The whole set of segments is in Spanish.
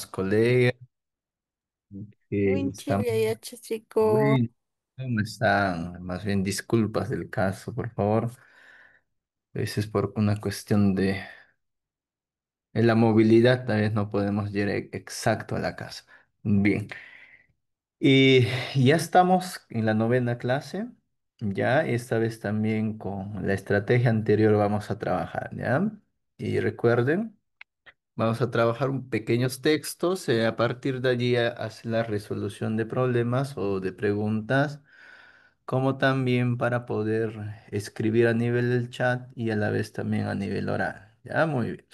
colegas que estamos Winchilla ya chico. muy... ¿Cómo están? Más bien disculpas del caso, por favor. A veces por una cuestión de en la movilidad, tal vez no podemos llegar exacto a la casa. Bien. Y ya estamos en la novena clase. Ya, esta vez también con la estrategia anterior vamos a trabajar, ¿ya? Y recuerden. Vamos a trabajar pequeños textos, a partir de allí hacer la resolución de problemas o de preguntas, como también para poder escribir a nivel del chat y a la vez también a nivel oral. Ya, muy bien.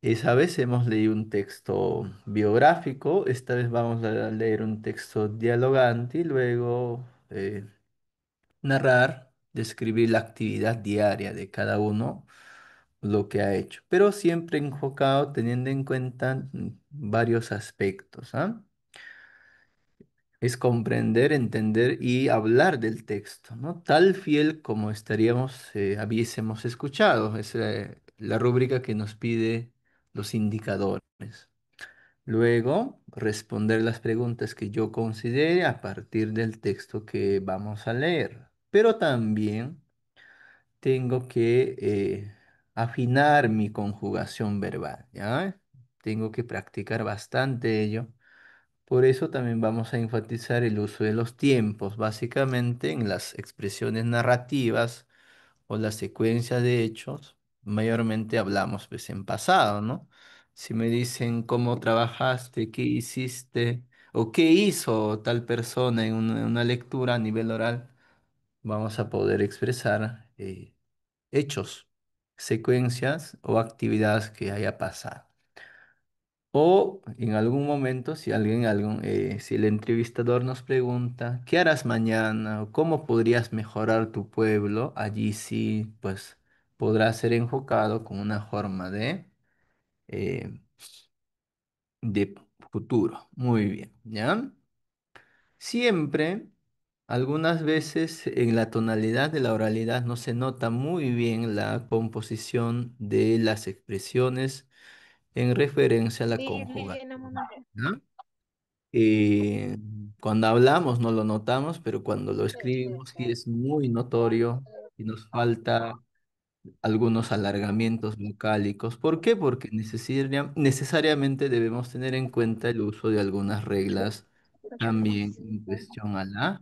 Esa vez hemos leído un texto biográfico, esta vez vamos a leer un texto dialogante y luego narrar, describir la actividad diaria de cada uno, lo que ha hecho, pero siempre enfocado teniendo en cuenta varios aspectos, ¿ah? Es comprender, entender y hablar del texto, ¿no? Tal fiel como estaríamos, hubiésemos escuchado. Es la rúbrica que nos pide los indicadores. Luego, responder las preguntas que yo considere a partir del texto que vamos a leer. Pero también tengo que afinar mi conjugación verbal, ¿ya? Tengo que practicar bastante ello. Por eso también vamos a enfatizar el uso de los tiempos, básicamente en las expresiones narrativas o la secuencia de hechos. Mayormente hablamos pues en pasado, ¿no? Si me dicen cómo trabajaste, qué hiciste o qué hizo tal persona en una lectura a nivel oral, vamos a poder expresar hechos, secuencias o actividades que haya pasado. O en algún momento, si el entrevistador nos pregunta, ¿qué harás mañana? ¿O cómo podrías mejorar tu pueblo? Allí sí, pues podrá ser enfocado con una forma eh, de futuro. Muy bien, ¿ya? Siempre, algunas veces en la tonalidad de la oralidad no se nota muy bien la composición de las expresiones en referencia a la conjugación, ¿no? Cuando hablamos no lo notamos, pero cuando lo escribimos sí es muy notorio y nos falta algunos alargamientos vocálicos. ¿Por qué? Porque necesariamente debemos tener en cuenta el uso de algunas reglas también en cuestión a la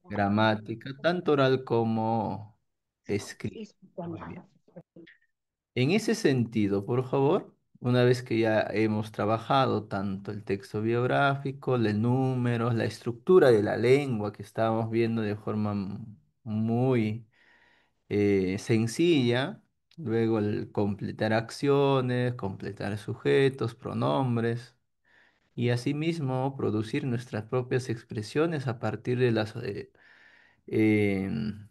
gramática, tanto oral como escrita. Muy bien. En ese sentido, por favor, una vez que ya hemos trabajado tanto el texto biográfico, los números, la estructura de la lengua que estábamos viendo de forma muy sencilla, luego el completar acciones, completar sujetos, pronombres, y asimismo producir nuestras propias expresiones a partir de las em,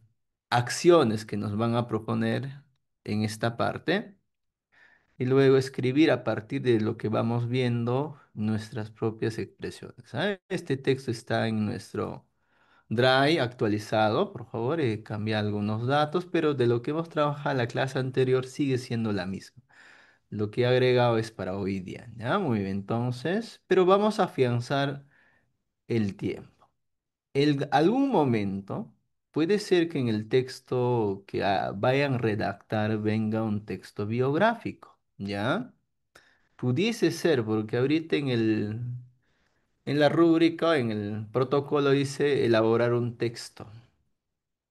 acciones que nos van a proponer en esta parte y luego escribir a partir de lo que vamos viendo nuestras propias expresiones. ¿Ah? Este texto está en nuestro Drive actualizado, por favor, cambia algunos datos, pero de lo que hemos trabajado en la clase anterior sigue siendo la misma. Lo que he agregado es para hoy día, ¿ya? Muy bien, entonces, pero vamos a afianzar el tiempo. Algún momento puede ser que en el texto que vayan a redactar venga un texto biográfico, ¿ya? Pudiese ser, porque ahorita en la rúbrica, en el protocolo dice elaborar un texto.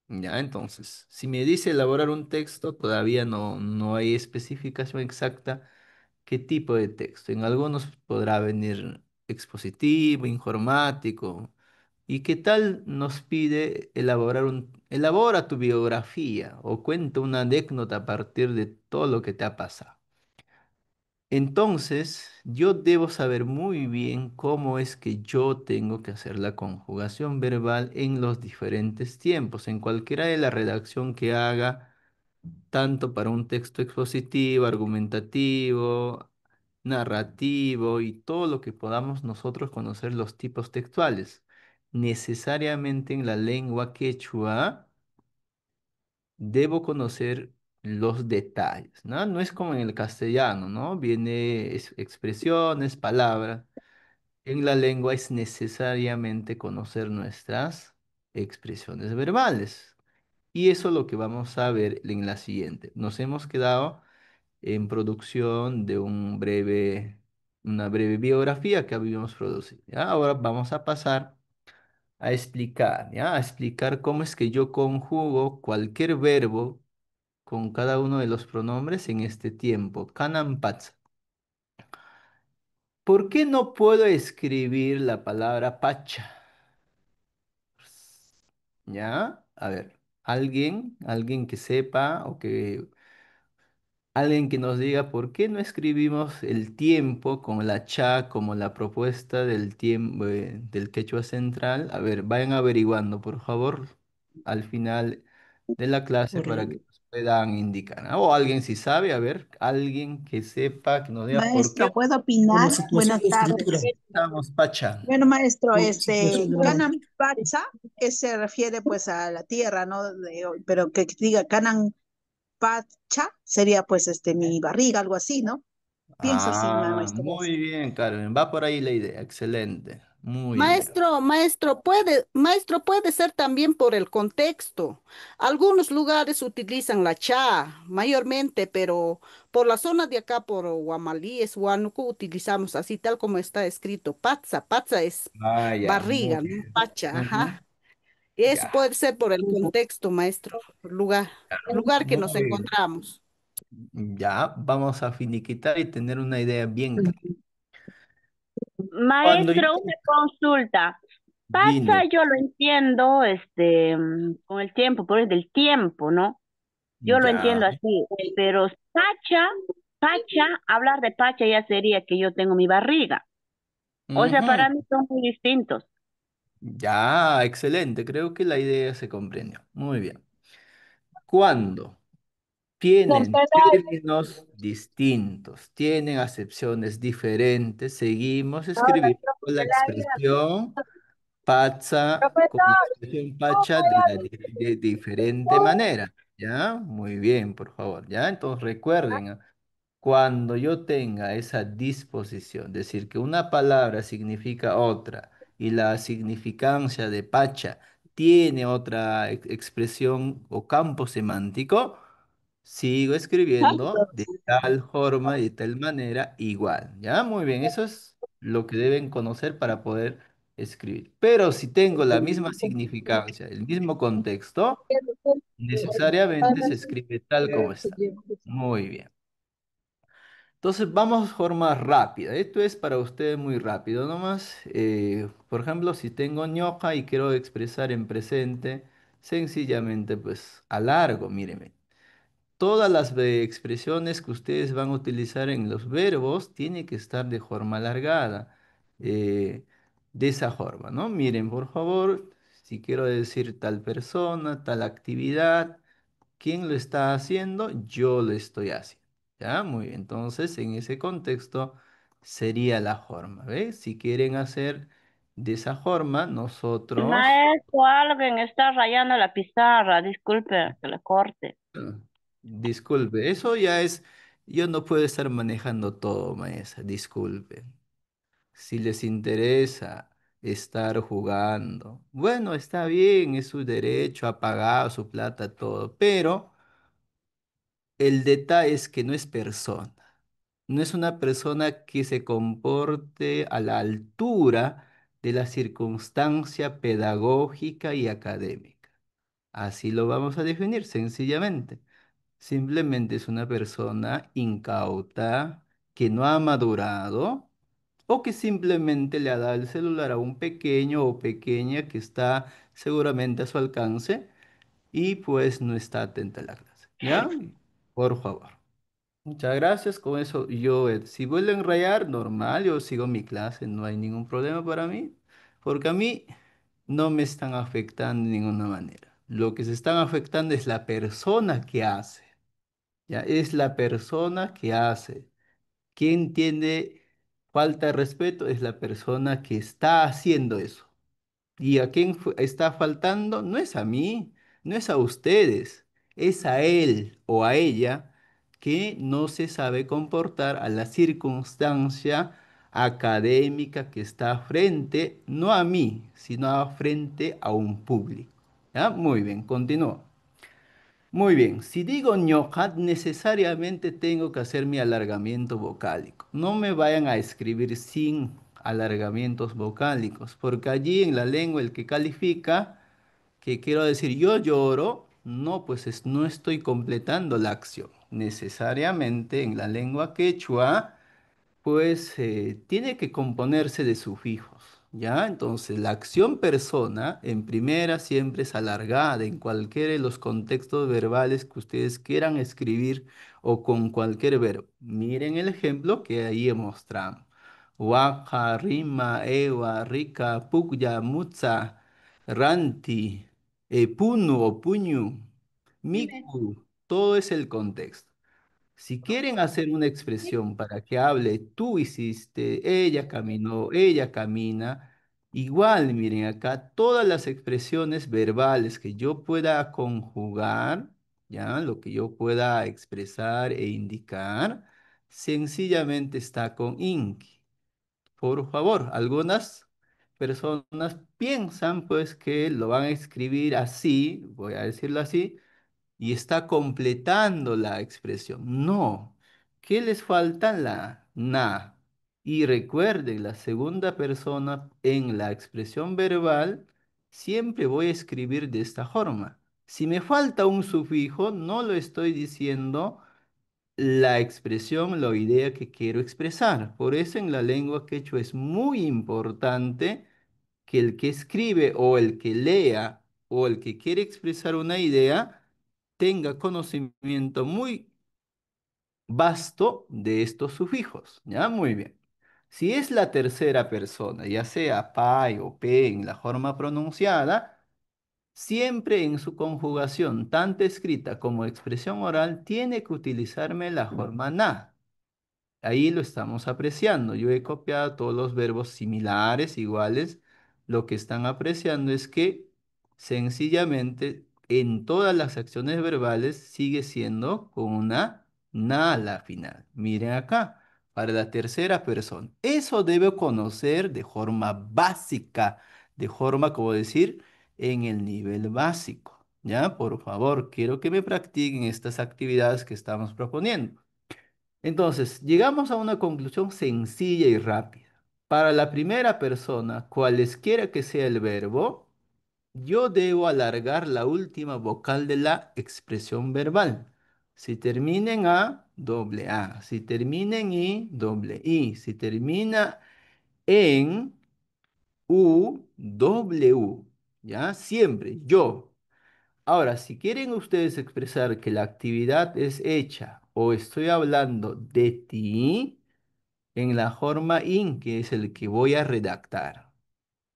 Ya, entonces, si me dice elaborar un texto, todavía no hay especificación exacta qué tipo de texto. En algunos podrá venir expositivo, informático. ¿Y qué tal nos pide elabora tu biografía o cuenta una anécdota a partir de todo lo que te ha pasado? Entonces, yo debo saber muy bien cómo es que yo tengo que hacer la conjugación verbal en los diferentes tiempos, en cualquiera de la redacción que haga, tanto para un texto expositivo, argumentativo, narrativo y todo lo que podamos nosotros conocer los tipos textuales. Necesariamente en la lengua quechua debo conocer los detalles, ¿no? No es como en el castellano, ¿no? Viene expresiones, palabras. En la lengua es necesariamente conocer nuestras expresiones verbales. Y eso es lo que vamos a ver en la siguiente. Nos hemos quedado en producción de una breve biografía que habíamos producido. ¿Ya? Ahora vamos a pasar a explicar, ¿ya? A explicar cómo es que yo conjugo cualquier verbo con cada uno de los pronombres en este tiempo. Kanan patsa. ¿Por qué no puedo escribir la palabra pacha? ¿Ya? A ver, alguien que sepa o que alguien que nos diga por qué no escribimos el tiempo con la cha como la propuesta del tiempo del quechua central. A ver, vayan averiguando, por favor, al final de la clase Por la- para que nos puedan indicar. ¿Ah? O alguien si sabe, a ver, alguien que sepa, que nos diga por qué Maestro, ¿puedo por la opinar? situación Buenas de escritura, tardes. estamos pacha. Bueno, maestro, por la situación de la... Canan Pacha, que se refiere pues a la tierra, ¿no? Pero que diga Canan Pacha sería pues mi barriga, algo así, ¿no? Pienso así, Ah, maestro. muy bien, Carmen. Va por ahí la idea. Excelente. Muy bien. Maestro, puede ser también por el contexto. Algunos lugares utilizan la cha mayormente, pero por la zona de acá, por Guamalíes, Huánuco, utilizamos así tal como está escrito, patza. Patza es Ah, ya, muy barriga, ¿no? bien. Pacha, Ujú. ajá. Eso Ya. puede ser por el contexto, maestro, lugar que Muy nos bien. encontramos. Ya, vamos a finiquitar y tener una idea bien clara. Cuando yo Maestro, una consulta. Pasa, dime, yo lo entiendo, con el tiempo, por el del tiempo, ¿no? Yo lo ya, entiendo así, pero hablar de Pacha ya sería que yo tengo mi barriga. O sea, ujú, para mí son muy distintos. ya, excelente, creo que la idea se comprendió. Muy bien. Cuando tienen términos distintos, tienen acepciones diferentes, seguimos escribiendo la expresión pacha con la expresión pacha de diferente manera. ¿Ya? Muy bien, por favor. ¿Ya? Entonces recuerden, ¿ah? Cuando yo tenga esa disposición, decir que una palabra significa otra y la significancia de pacha tiene otra expresión o campo semántico, sigo escribiendo de tal forma y de tal manera igual. ¿Ya? Muy bien, eso es lo que deben conocer para poder escribir. Pero si tengo la misma significancia, el mismo contexto, necesariamente se escribe tal como está. Muy bien. Entonces vamos de forma rápida. Esto es para ustedes muy rápido nomás. Por ejemplo, si tengo ñoja y quiero expresar en presente, sencillamente pues alargo, míreme. Todas las expresiones que ustedes van a utilizar en los verbos tienen que estar de forma alargada. eh, de esa forma, ¿no? Miren, por favor, si quiero decir tal persona, tal actividad. ¿Quién lo está haciendo? Yo lo estoy haciendo. ¿Ya? Muy bien. Entonces, en ese contexto sería la forma. ¿Ves? Si quieren hacer de esa forma, nosotros... Maestro, alguien está rayando la pizarra, disculpe que le corte. Disculpe, eso ya es... Yo no puedo estar manejando todo, maestra. Disculpe. Si les interesa estar jugando, bueno, está bien, es su derecho a pagar su plata, todo, pero el detalle es que no es persona. No es una persona que se comporte a la altura de la circunstancia pedagógica y académica. Así lo vamos a definir sencillamente. Simplemente es una persona incauta que no ha madurado o que simplemente le ha dado el celular a un pequeño o pequeña que está seguramente a su alcance y pues no está atenta a la clase. ¿Ya? Por favor. Muchas gracias. Con eso yo, si vuelven a rayar, normal, yo sigo mi clase, no hay ningún problema para mí, porque a mí no me están afectando de ninguna manera. Lo que se están afectando es la persona que hace, ya es la persona que hace. Quien tiene falta de respeto es la persona que está haciendo eso. Y a quien está faltando no es a mí, no es a ustedes. Es a él o a ella que no se sabe comportar a la circunstancia académica que está frente, no a mí, sino frente a un público. ¿Ya? Muy bien, continúo. Muy bien, si digo ñohat, necesariamente tengo que hacer mi alargamiento vocálico. No me vayan a escribir sin alargamientos vocálicos, porque allí en la lengua el que califica, que quiero decir yo lloro, no, pues no estoy completando la acción. Necesariamente en la lengua quechua pues tiene que componerse de sufijos, ¿ya? Entonces, la acción persona en primera siempre es alargada en cualquiera de los contextos verbales que ustedes quieran escribir o con cualquier verbo. Miren el ejemplo que ahí mostramos. Waka, rima, ewa, rika, pukya, mutsa, ranti, punu o puñu, miku, todo es el contexto. Si quieren hacer una expresión para que hable, tú hiciste, ella caminó, ella camina, igual, miren acá, todas las expresiones verbales que yo pueda conjugar, ya, lo que yo pueda expresar e indicar, sencillamente está con inki. Por favor, algunas personas piensan pues que lo van a escribir así, voy a decirlo así, y está completando la expresión. No. ¿Qué les falta? La na. Y recuerden, la segunda persona en la expresión verbal siempre voy a escribir de esta forma. Si me falta un sufijo, no lo estoy diciendo la expresión, la idea que quiero expresar. Por eso en la lengua quechua es muy importante que el que escribe o el que lea o el que quiere expresar una idea tenga conocimiento muy vasto de estos sufijos. ¿Ya? Muy bien. Si es la tercera persona, ya sea pai o pe en la forma pronunciada, siempre en su conjugación, tanto escrita como expresión oral, tiene que utilizarme la forma na. Ahí lo estamos apreciando. Yo he copiado todos los verbos similares, iguales. Lo que están apreciando es que sencillamente en todas las acciones verbales sigue siendo con una na a la final. Miren acá, para la tercera persona. Eso debe conocer de forma básica, de forma, como decir, en el nivel básico. ¿Ya? Por favor, quiero que me practiquen estas actividades que estamos proponiendo. Entonces, llegamos a una conclusión sencilla y rápida. Para la primera persona, cualesquiera que sea el verbo, yo debo alargar la última vocal de la expresión verbal. Si termina en A, doble A. Si termina en I, doble I. Si termina en U, doble U. ¿Ya? Siempre, yo. Ahora, si quieren ustedes expresar que la actividad es hecha o estoy hablando de ti, en la forma in, que es el que voy a redactar.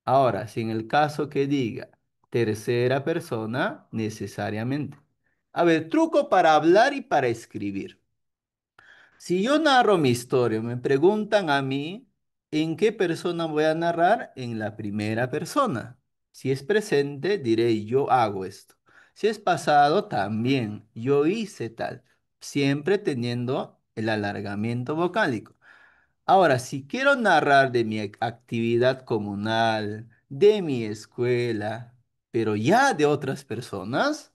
Ahora, si en el caso que diga tercera persona, necesariamente. A ver, truco para hablar y para escribir. Si yo narro mi historia, me preguntan a mí, ¿en qué persona voy a narrar? En la primera persona. Si es presente, diré yo hago esto. Si es pasado, también yo hice tal, siempre teniendo el alargamiento vocálico. Ahora, si quiero narrar de mi actividad comunal, de mi escuela, pero ya de otras personas,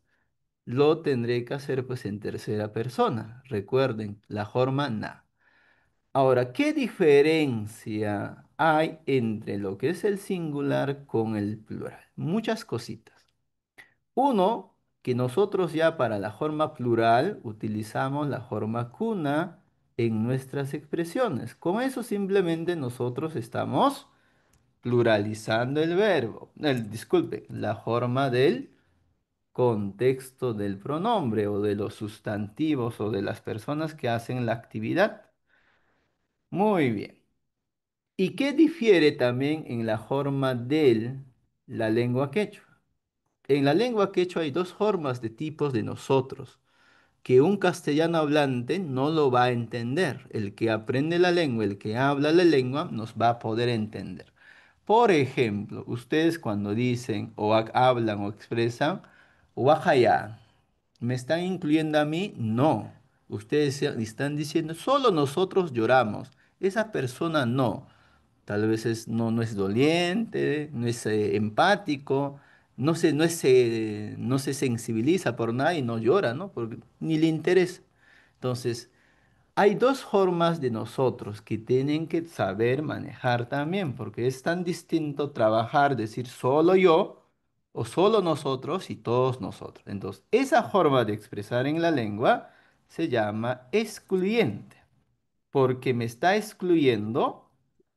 lo tendré que hacer pues en tercera persona. Recuerden, la forma na. Ahora, ¿qué diferencia hay entre lo que es el singular con el plural? Muchas cositas. Uno, que nosotros ya para la forma plural utilizamos la forma cuna en nuestras expresiones. Con eso simplemente nosotros estamos pluralizando el verbo. Disculpe, la forma del contexto del pronombre o de los sustantivos o de las personas que hacen la actividad. Muy bien. ¿Y qué difiere también en la forma de la lengua quechua? En la lengua quechua hay dos formas de tipos de nosotros, que un castellano hablante no lo va a entender. El que aprende la lengua, el que habla la lengua, nos va a poder entender. Por ejemplo, ustedes cuando dicen o hablan o expresan, "Uajaya", ¿Me están incluyendo a mí? No. Ustedes están diciendo, solo nosotros lloramos. Esa persona no. Tal vez no es doliente, no es empático, no se sensibiliza por nada y no llora, ¿no? Porque ni le interesa. Entonces, hay dos formas de nosotros que tienen que saber manejar también, porque es tan distinto trabajar, decir solo yo o solo nosotros y todos nosotros. Entonces, esa forma de expresar en la lengua se llama excluyente, porque me está excluyendo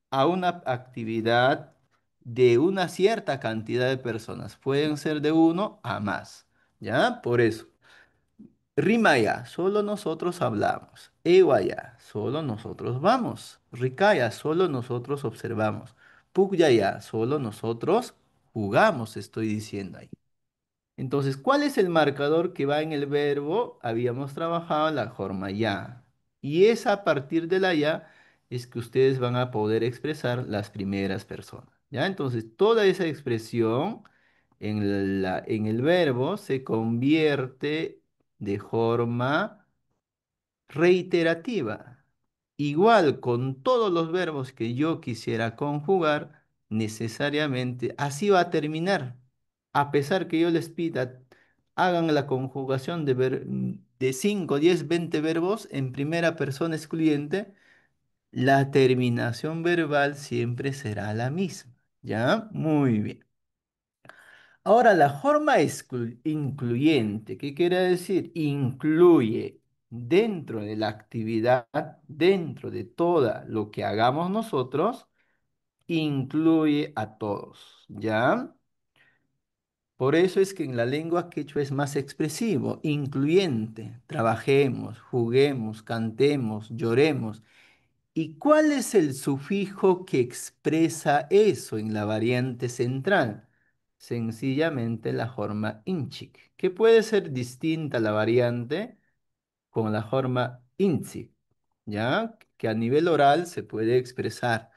a una actividad de una cierta cantidad de personas. Pueden ser de uno a más, ¿ya? Por eso. Rimaya, solo nosotros hablamos. Ewaya, solo nosotros vamos. Rikaya, solo nosotros observamos. Pugyaya, solo nosotros jugamos, estoy diciendo ahí. Entonces, ¿cuál es el marcador que va en el verbo? Habíamos trabajado la forma ya. Y es a partir de la ya es que ustedes van a poder expresar las primeras personas. ¿Ya? Entonces, toda esa expresión en el verbo se convierte de forma reiterativa. Igual con todos los verbos que yo quisiera conjugar, necesariamente así va a terminar. A pesar que yo les pida, hagan la conjugación de 5, 10, 20 verbos en primera persona excluyente, la terminación verbal siempre será la misma. ¿Ya? Muy bien. Ahora, la forma incluyente, ¿qué quiere decir? Incluye dentro de la actividad, dentro de toda lo que hagamos nosotros, incluye a todos, ¿ya? Por eso es que en la lengua quechua es más expresivo, incluyente. Trabajemos, juguemos, cantemos, lloremos. ¿Y cuál es el sufijo que expresa eso en la variante central? Sencillamente la forma inchic, que puede ser distinta a la variante con la forma intzic, ¿ya? Que a nivel oral se puede expresar,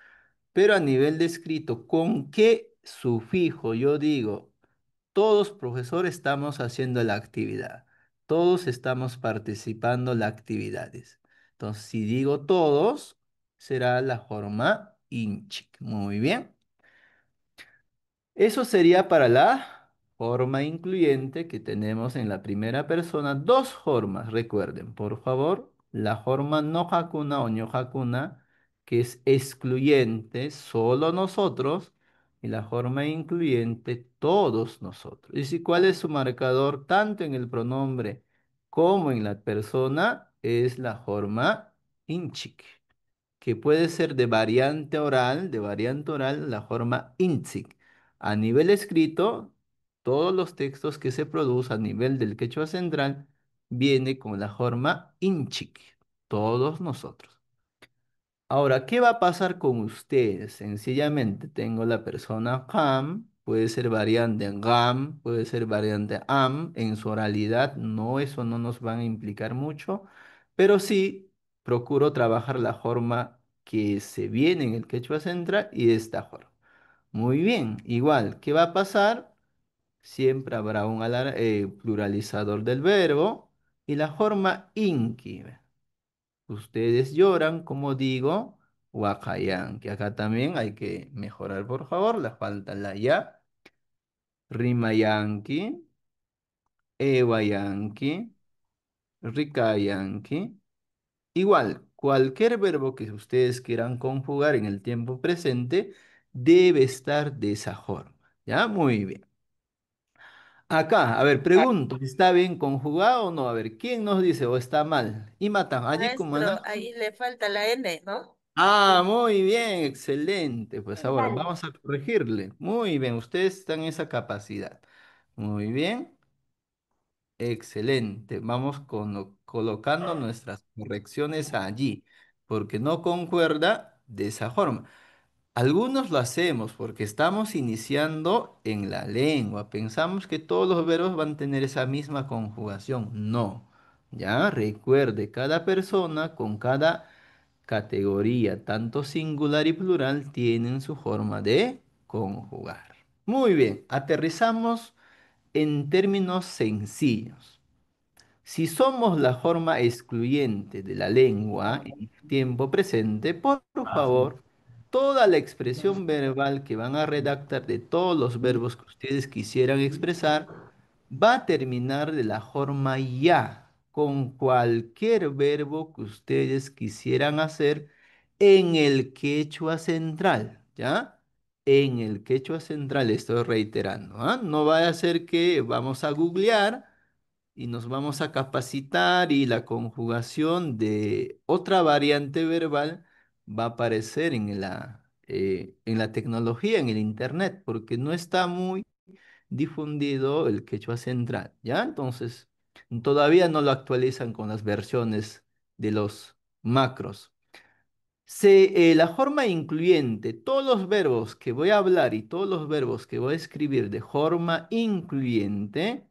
pero a nivel de escrito, ¿con qué sufijo yo digo? Todos, profesor, estamos haciendo la actividad. Todos estamos participando en las actividades. Entonces, si digo todos, será la forma inchic. Muy bien. Eso sería para la forma incluyente que tenemos en la primera persona. Dos formas, recuerden, por favor. La forma no hakuna o ño hakuna, que es excluyente, solo nosotros. Y la forma incluyente, todos nosotros. ¿Y si cuál es su marcador tanto en el pronombre como en la persona? Es la forma inchic, que puede ser de variante oral, la forma intzic. A nivel escrito, todos los textos que se producen a nivel del quechua central viene con la forma inchic, todos nosotros. Ahora, ¿qué va a pasar con ustedes? Sencillamente tengo la persona ham, puede ser variante gam, puede ser variante am, en su oralidad, no, eso no nos van a implicar mucho, pero sí procuro trabajar la forma que se viene en el quechua central y de esta forma. Muy bien, igual, ¿qué va a pasar? Siempre habrá un pluralizador del verbo y la forma inqui. Ustedes lloran, como digo, Huacayán, que acá también hay que mejorar, por favor. La falta la ya. Rimayanqui, Ewayanqui, Rikayanqui. Igual, cualquier verbo que ustedes quieran conjugar en el tiempo presente debe estar de esa forma. ¿Ya? Muy bien. Acá, a ver, pregunto, ¿está bien conjugado o no? A ver, ¿quién nos dice o está mal? Y matan, allí como Maestro, ahí le falta la N, ¿no? Ah, muy bien, excelente. Pues ahora vamos a corregirle. Muy bien, ustedes están en esa capacidad. Muy bien, excelente. Vamos colocando nuestras correcciones allí, porque no concuerda de esa forma. Algunos lo hacemos porque estamos iniciando en la lengua. Pensamos que todos los verbos van a tener esa misma conjugación. No. Ya recuerde, cada persona con cada categoría, tanto singular y plural, tienen su forma de conjugar. Muy bien, aterrizamos en términos sencillos. Si somos la forma excluyente de la lengua en tiempo presente, por favor, toda la expresión verbal que van a redactar de todos los verbos que ustedes quisieran expresar va a terminar de la forma ya, con cualquier verbo que ustedes quisieran hacer en el quechua central, ¿ya? En el quechua central, estoy reiterando, ¿ah? No vaya a ser que vamos a googlear y nos vamos a capacitar y la conjugación de otra variante verbal va a aparecer en la tecnología, en el internet, porque no está muy difundido el quechua central, ¿ya? Entonces, todavía no lo actualizan con las versiones de los macros. La forma incluyente, todos los verbos que voy a hablar y todos los verbos que voy a escribir de forma incluyente,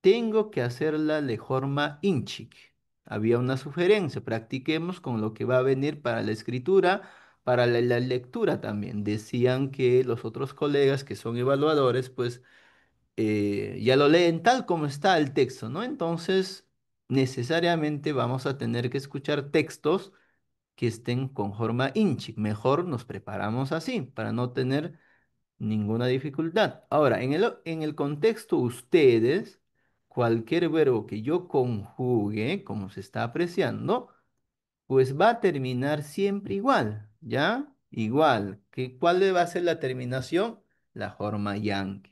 tengo que hacerla de forma inchic. Había una sugerencia, practiquemos con lo que va a venir para la escritura, para la lectura también. Decían que los otros colegas que son evaluadores, pues ya lo leen tal como está el texto, ¿no? Entonces, necesariamente vamos a tener que escuchar textos que estén con forma inchi. Mejor nos preparamos así para no tener ninguna dificultad. Ahora, en el contexto ustedes, cualquier verbo que yo conjugue, como se está apreciando, pues va a terminar siempre igual, ¿ya? Igual. ¿Cuál va a ser la terminación? La forma yang.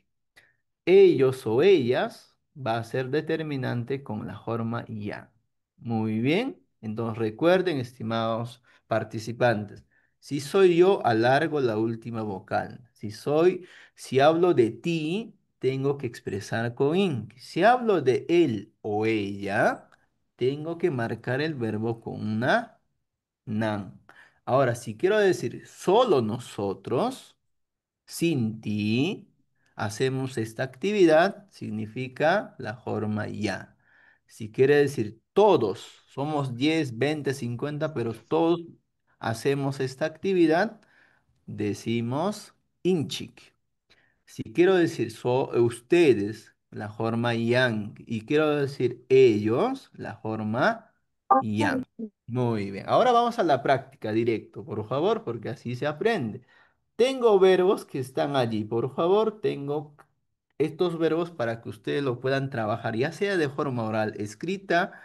Ellos o ellas va a ser determinante con la forma ya. Muy bien. Entonces recuerden, estimados participantes, si soy yo, alargo la última vocal. Si hablo de ti, tengo que expresar con in. Si hablo de él o ella, tengo que marcar el verbo con una nan. Ahora, si quiero decir solo nosotros, sin ti, hacemos esta actividad, significa la forma ya. Si quiere decir todos, somos 10, 20, 50, pero todos hacemos esta actividad, decimos inchik. Si quiero decir ustedes, la forma yang, y quiero decir ellos, la forma yang. Muy bien. Ahora vamos a la práctica directo, por favor, porque así se aprende. Tengo verbos que están allí. Por favor, tengo estos verbos para que ustedes lo puedan trabajar, ya sea de forma oral, escrita,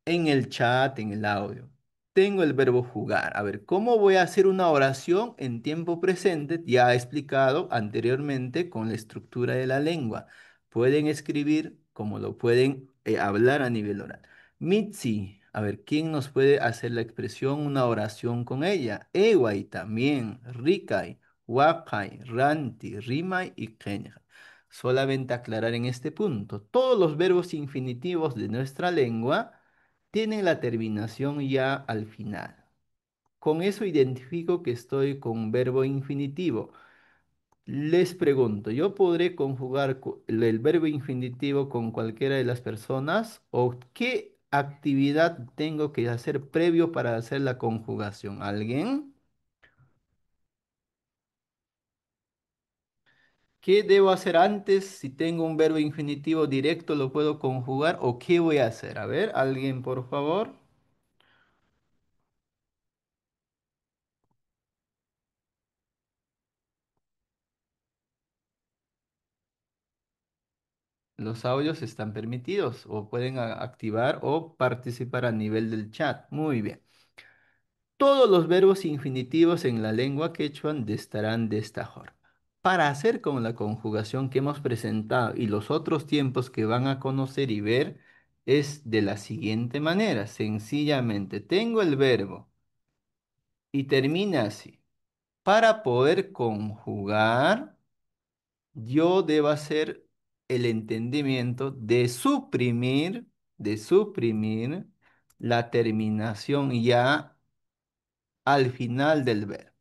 en el chat, en el audio. Tengo el verbo jugar. A ver, ¿cómo voy a hacer una oración en tiempo presente? Ya he explicado anteriormente con la estructura de la lengua. Pueden escribir como lo pueden hablar a nivel oral. Mitzi, a ver, ¿quién nos puede hacer la expresión, una oración con ella? Ewai también, Rikai, Wakai, Ranti, Rimai y Kenja. Solamente aclarar en este punto, todos los verbos infinitivos de nuestra lengua tienen la terminación ya al final. Con eso identifico que estoy con un verbo infinitivo. Les pregunto, ¿yo podré conjugar el verbo infinitivo con cualquiera de las personas? ¿O qué actividad tengo que hacer previo para hacer la conjugación? ¿Alguien? ¿Qué debo hacer antes? Si tengo un verbo infinitivo directo, ¿lo puedo conjugar? ¿O qué voy a hacer? A ver, alguien, por favor. Los audios están permitidos o pueden activar o participar a nivel del chat. Muy bien. Todos los verbos infinitivos en la lengua quechua estarán de esta forma. Para hacer con la conjugación que hemos presentado y los otros tiempos que van a conocer y ver, es de la siguiente manera. Sencillamente, tengo el verbo y termina así. Para poder conjugar, yo debo hacer el entendimiento de suprimir la terminación ya al final del verbo.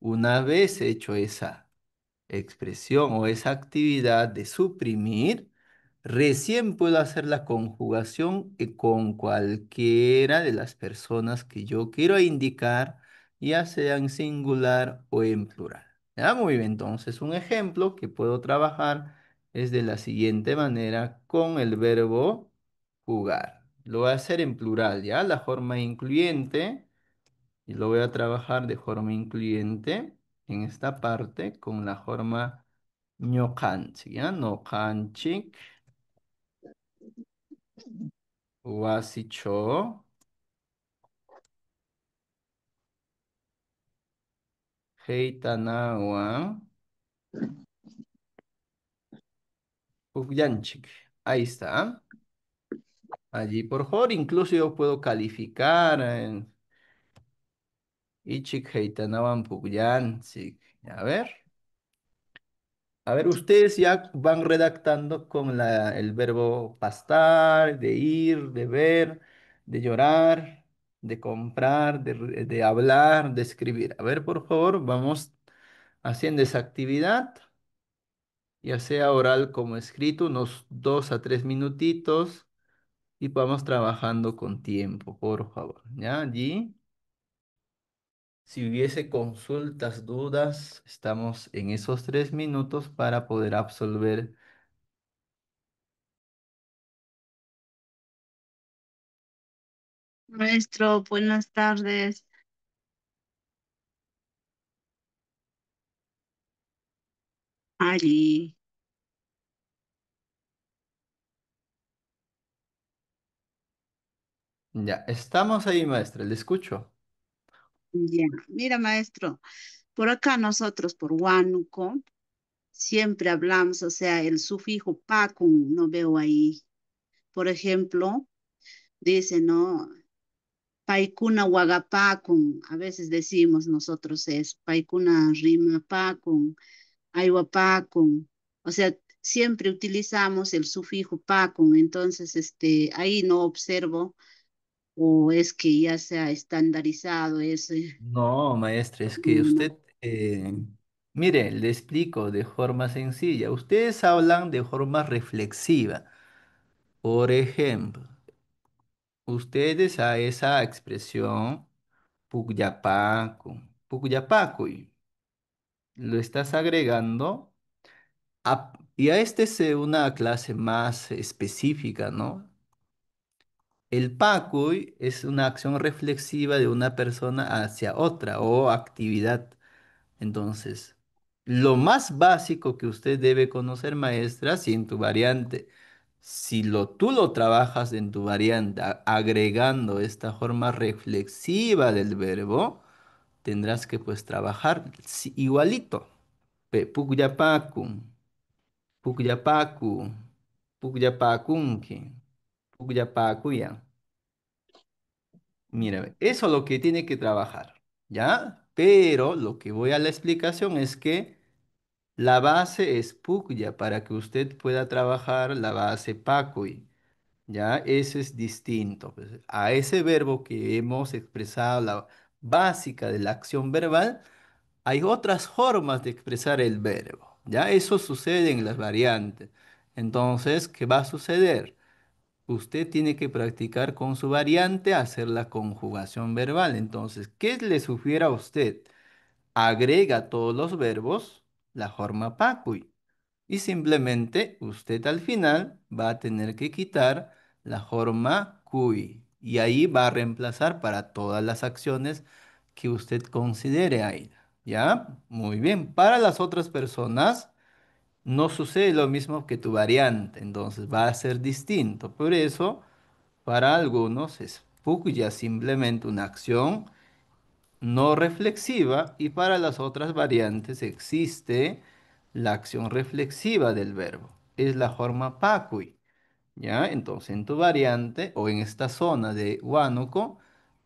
Una vez hecho esa expresión o esa actividad de suprimir, recién puedo hacer la conjugación con cualquiera de las personas que yo quiero indicar, ya sea en singular o en plural. ¿Ya? Muy bien, entonces un ejemplo que puedo trabajar es de la siguiente manera con el verbo jugar. Lo voy a hacer en plural, ¿ya? La forma incluyente, y lo voy a trabajar de forma incluyente en esta parte con la forma ñoqanchik, ¿ya? Noqanchik, wasicho, heitanawan, pukllanchik. Ahí está. Allí, por favor, incluso yo puedo calificar en Ichik Heitanawan Pukllanchik. A ver, ustedes ya van redactando con el verbo pastar, de ir, de ver, de llorar, de comprar, de hablar, de escribir. A ver, por favor, vamos haciendo esa actividad, ya sea oral como escrito, unos 2 a 3 minutitos y vamos trabajando con tiempo, por favor. ¿Ya? Allí, si hubiese consultas, dudas, estamos en esos 3 minutos para poder absolver. Maestro, buenas tardes. Allí. Ya, estamos ahí, maestra, le escucho. Ya. Mira, maestro, por acá nosotros, por Huánuco, siempre hablamos, o sea, el sufijo pacun, no veo ahí. Por ejemplo, dice, ¿no? Paikuna wagapakun, a veces decimos nosotros es paikuna rima pakun, aywapakun, o sea, siempre utilizamos el sufijo pakun, entonces, ahí no observo o es que ya se ha estandarizado ese. No, maestra, es que No. usted, mire, le explico de forma sencilla. Ustedes hablan de forma reflexiva. Por ejemplo, ustedes a esa expresión Pukyapaku, Pukyapakuy, lo estás agregando y a este es una clase más específica, ¿no? El pacuy es una acción reflexiva de una persona hacia otra o actividad. Entonces, lo más básico que usted debe conocer, maestra, si en tu variante, si tú lo trabajas en tu variante, agregando esta forma reflexiva del verbo, tendrás que pues trabajar igualito. Pukyapaku, pukyapaku, pukyapakunki, pukyapakuyan. Mira, eso es lo que tiene que trabajar, ¿ya? Pero lo que voy a la explicación es que la base es Pukya para que usted pueda trabajar la base Pakui. Ya, eso es distinto, pues. A ese verbo que hemos expresado, la básica de la acción verbal, hay otras formas de expresar el verbo. Ya, eso sucede en las variantes. Entonces, ¿qué va a suceder? Usted tiene que practicar con su variante hacer la conjugación verbal. Entonces, ¿qué le sugiere a usted? Agrega a todos los verbos la forma Pakui. Y simplemente usted al final va a tener que quitar la forma Kui. Y ahí va a reemplazar para todas las acciones que usted considere ahí. ¿Ya? Muy bien. Para las otras personas no sucede lo mismo que tu variante. Entonces va a ser distinto. Por eso, para algunos es Pukuya simplemente una acción no reflexiva y para las otras variantes existe la acción reflexiva del verbo. Es la forma Pakui. ¿Ya? Entonces, en tu variante o en esta zona de Huánuco,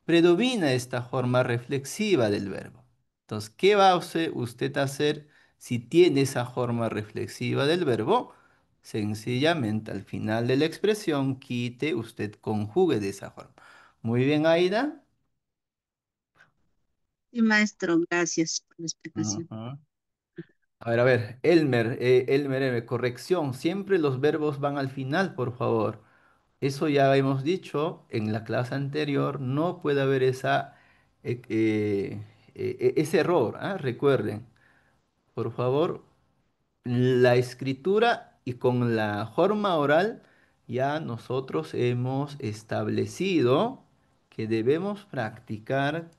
predomina esta forma reflexiva del verbo. Entonces, ¿qué va a usted a hacer si tiene esa forma reflexiva del verbo? Sencillamente, al final de la expresión, quite, usted conjugue de esa forma. Muy bien, Aida. Sí, maestro, gracias por la explicación. Ujú. A ver, corrección. Siempre los verbos van al final, por favor. Eso ya hemos dicho en la clase anterior, no puede haber ese error. ¿Ah? Recuerden, por favor, la escritura y con la forma oral ya nosotros hemos establecido que debemos practicar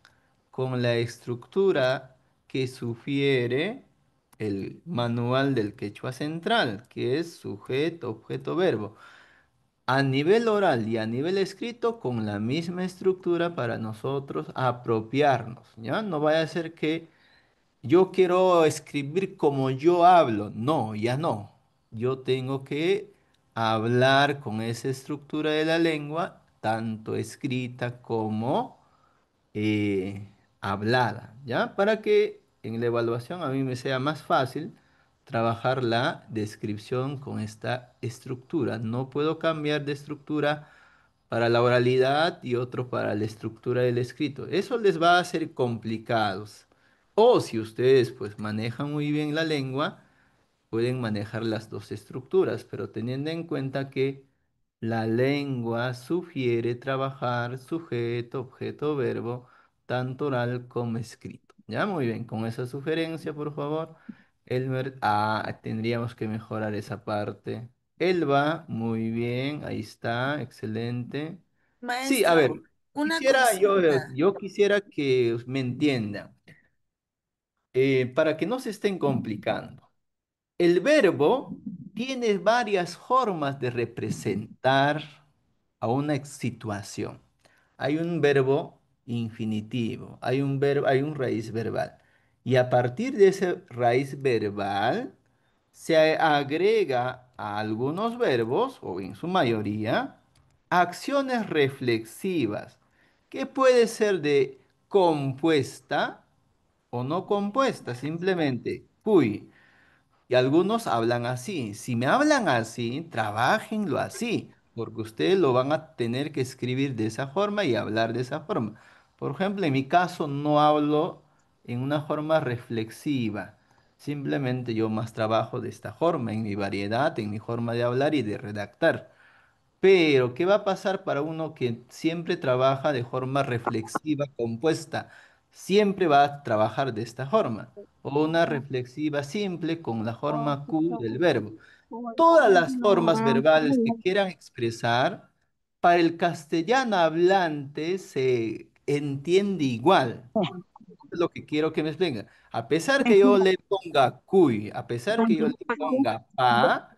con la estructura que sugiere el manual del quechua central, que es sujeto, objeto, verbo. A nivel oral y a nivel escrito, con la misma estructura para nosotros apropiarnos, ¿ya? No vaya a ser que yo quiero escribir como yo hablo. No, ya no. Yo tengo que hablar con esa estructura de la lengua, tanto escrita como hablada, ¿ya? Para que en la evaluación a mí me sea más fácil trabajar la descripción con esta estructura. No puedo cambiar de estructura para la oralidad y otro para la estructura del escrito. Eso les va a hacer complicados. O si ustedes pues manejan muy bien la lengua, pueden manejar las dos estructuras, pero teniendo en cuenta que la lengua sugiere trabajar sujeto, objeto, verbo, tanto oral como escrito. Ya, muy bien, con esa sugerencia, por favor. Elmer, tendríamos que mejorar esa parte. Elba, muy bien, ahí está, excelente. Sí, a ver, Maestro, una quisiera yo, consulta. yo quisiera que me entiendan, para que no se estén complicando. El verbo tiene varias formas de representar a una situación. Hay un verbo infinitivo, hay un raíz verbal. Y a partir de ese raíz verbal se agrega a algunos verbos, o en su mayoría, acciones reflexivas, que puede ser de compuesta o no compuesta, simplemente. Cuy. Y algunos hablan así. Si me hablan así, trabájenlo así, porque ustedes lo van a tener que escribir de esa forma y hablar de esa forma. Por ejemplo, en mi caso no hablo en una forma reflexiva. Simplemente yo más trabajo de esta forma, en mi variedad, en mi forma de hablar y de redactar. Pero, ¿qué va a pasar para uno que siempre trabaja de forma reflexiva, compuesta? Siempre va a trabajar de esta forma. O una reflexiva simple con la forma Q del verbo. Todas las formas verbales que quieran expresar, para el castellano hablante se entiende igual. Es lo que quiero que me expliquen. A pesar que yo le ponga cuy, a pesar que yo le ponga pa,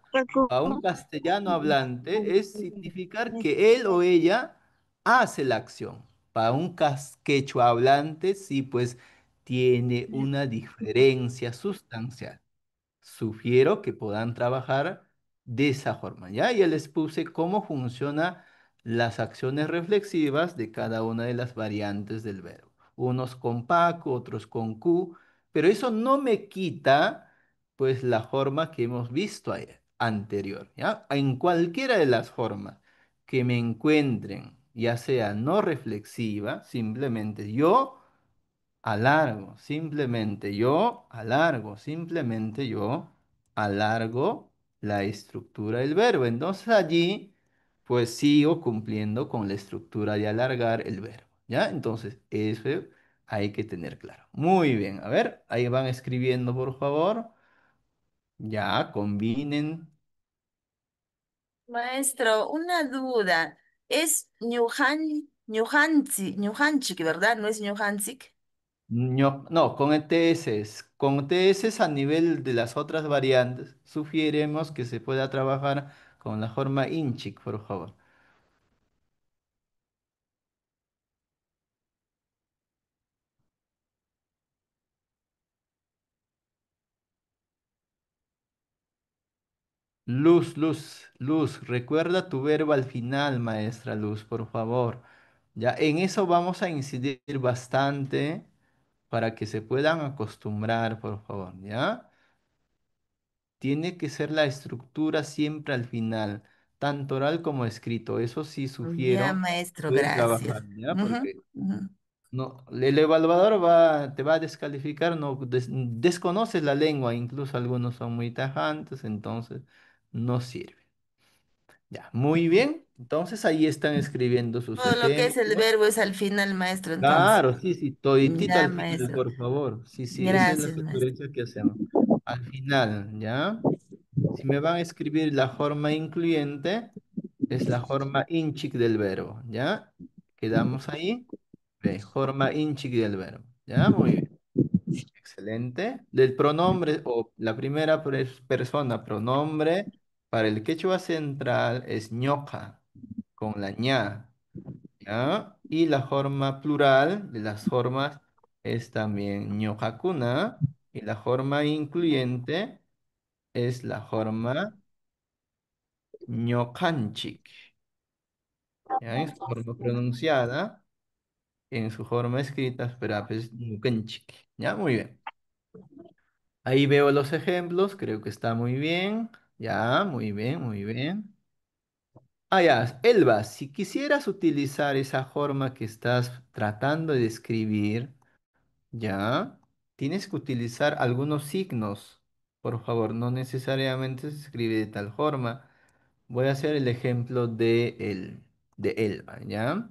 a un castellano hablante es significar que él o ella hace la acción. Para un quechua hablante, sí, pues tiene una diferencia sustancial. Sugiero que puedan trabajar de esa forma, ¿ya? Ya les puse cómo funcionan las acciones reflexivas de cada una de las variantes del verbo. Unos con Paco, otros con Q, pero eso no me quita, pues, la forma que hemos visto anterior, ¿ya? En cualquiera de las formas que me encuentren, ya sea no reflexiva, simplemente yo alargo, simplemente yo alargo la estructura del verbo. Entonces allí, pues sigo cumpliendo con la estructura de alargar el verbo, ¿ya? Entonces, eso hay que tener claro. Muy bien, a ver, ahí van escribiendo, por favor. Ya, combinen. Maestro, una duda. Es Ñujanchik, ¿verdad? ¿No es Ñujanchik? No, con ETS. Con ETS a nivel de las otras variantes, sugerimos que se pueda trabajar con la forma inchic, por favor. Luz, recuerda tu verbo al final, maestra Luz, por favor. Ya, en eso vamos a incidir bastante para que se puedan acostumbrar, por favor, ¿ya? Tiene que ser la estructura siempre al final, tanto oral como escrito. Eso sí Ya, sugiero maestro, pueden gracias. trabajar, ¿ya? Ujú, Porque ujú. no, el evaluador te va a descalificar, no desconoces la lengua, incluso algunos son muy tajantes, entonces no sirve. Ya, muy bien. Entonces ahí están escribiendo sus Todo lo que es el ejemplos. verbo es al final, maestro, entonces. Claro, sí, sí, toditito Ya, al final, maestro. por favor. Sí, sí, esa es la Gracias, maestro. sugerencia que hacemos. Al final, ¿ya? Si me van a escribir la forma incluyente, es la forma inchic del verbo, ¿ya? Quedamos ahí. Ve, forma inchic del verbo, ¿ya? Muy bien. Excelente. Del pronombre o la primera persona pronombre para el quechua central es ñoqa, con la ña, ¿ya? Y la forma plural de las formas es también ñoqacuna y la forma incluyente es la forma ñocanchic, ¿ya? En su forma pronunciada, en su forma escrita, pero pues ñucanchic, ¿ya? Muy bien. Ahí veo los ejemplos, creo que está muy bien. Ya, muy bien, muy bien. Ah, ya, Elba, si quisieras utilizar esa forma que estás tratando de escribir, ya, tienes que utilizar algunos signos. Por favor, no necesariamente se escribe de tal forma. Voy a hacer el ejemplo de Elba, ¿ya?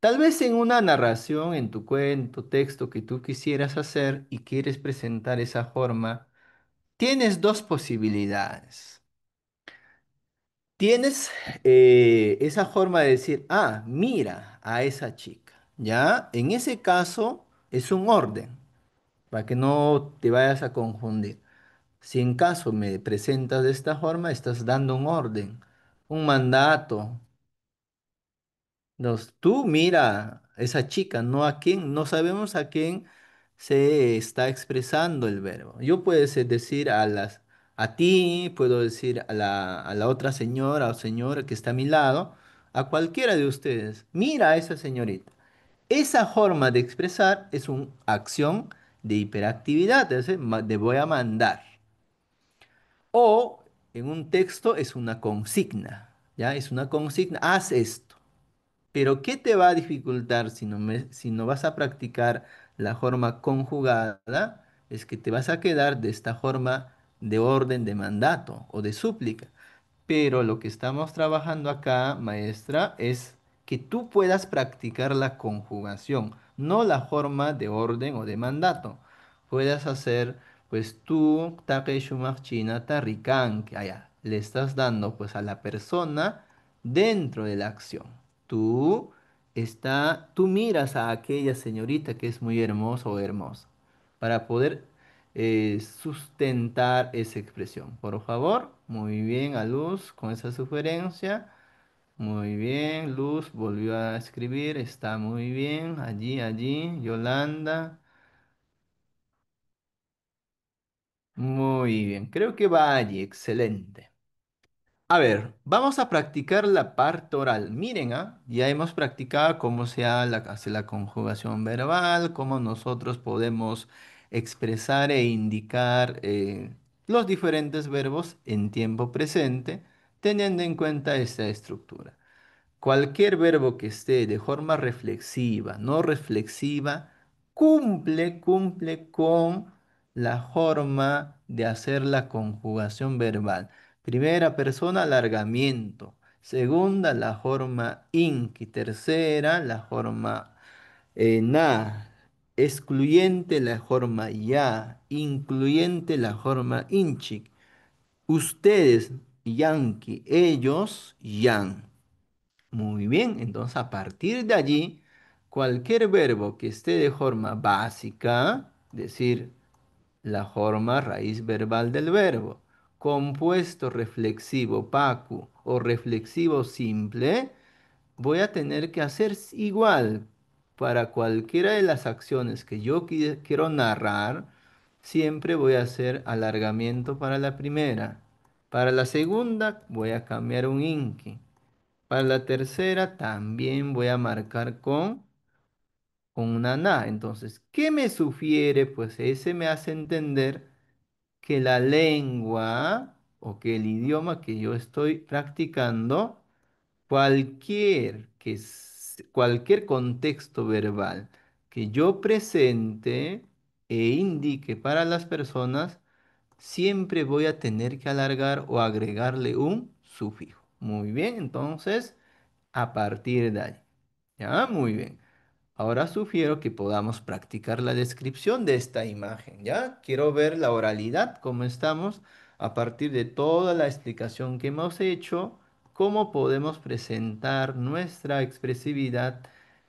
Tal vez en una narración, en tu cuento, texto que tú quisieras hacer y quieres presentar esa forma. Tienes dos posibilidades. Tienes esa forma de decir, ah, mira a esa chica, ¿ya? En ese caso es un orden, para que no te vayas a confundir. Si en caso me presentas de esta forma, estás dando un orden, un mandato. Tú mira a esa chica, no a quién, no sabemos a quién se está expresando el verbo. Yo puedo decir a ti, puedo decir a la otra señora o señora que está a mi lado, a cualquiera de ustedes. Mira a esa señorita. Esa forma de expresar es una acción de hiperactividad, es decir, de voy a mandar. O en un texto es una consigna, ¿ya? Es una consigna, haz esto. Pero ¿qué te va a dificultar si no vas a practicar la forma conjugada? Es que te vas a quedar de esta forma de orden de mandato o de súplica. Pero lo que estamos trabajando acá, maestra, es que tú puedas practicar la conjugación, no la forma de orden o de mandato. Puedas hacer, pues tú, take shumaq china tarrican, que allá le estás dando pues a la persona dentro de la acción. Tú tú miras a aquella señorita que es muy hermosa o hermosa para poder sustentar esa expresión. Por favor, muy bien a Luz con esa sugerencia. Muy bien, Luz volvió a escribir, está muy bien. Allí, allí, Yolanda. Muy bien, creo que va allí, excelente. A ver, vamos a practicar la parte oral. Miren, ya hemos practicado cómo hace la conjugación verbal, cómo nosotros podemos expresar e indicar los diferentes verbos en tiempo presente, teniendo en cuenta esta estructura. Cualquier verbo que esté de forma reflexiva, no reflexiva, cumple con la forma de hacer la conjugación verbal. Primera persona, alargamiento. Segunda, la forma inqui. Tercera, la forma na. Excluyente, la forma ya. Incluyente, la forma inchi. Ustedes, yanqui. Ellos, yan. Muy bien, entonces a partir de allí, cualquier verbo que esté de forma básica, decir, la forma raíz verbal del verbo, compuesto reflexivo pacu o reflexivo simple, voy a tener que hacer igual para cualquiera de las acciones que yo quiero narrar, siempre voy a hacer alargamiento para la primera. Para la segunda voy a cambiar un inqui. Para la tercera también voy a marcar con una na. Entonces, ¿qué me sugiere? Pues ese me hace entender que la lengua o que el idioma que yo estoy practicando, cualquier contexto verbal que yo presente e indique para las personas, siempre voy a tener que alargar o agregarle un sufijo. Muy bien, entonces a partir de ahí. Ya, muy bien. Ahora sugiero que podamos practicar la descripción de esta imagen. Ya, quiero ver la oralidad, cómo estamos a partir de toda la explicación que hemos hecho. cómo podemos presentar nuestra expresividad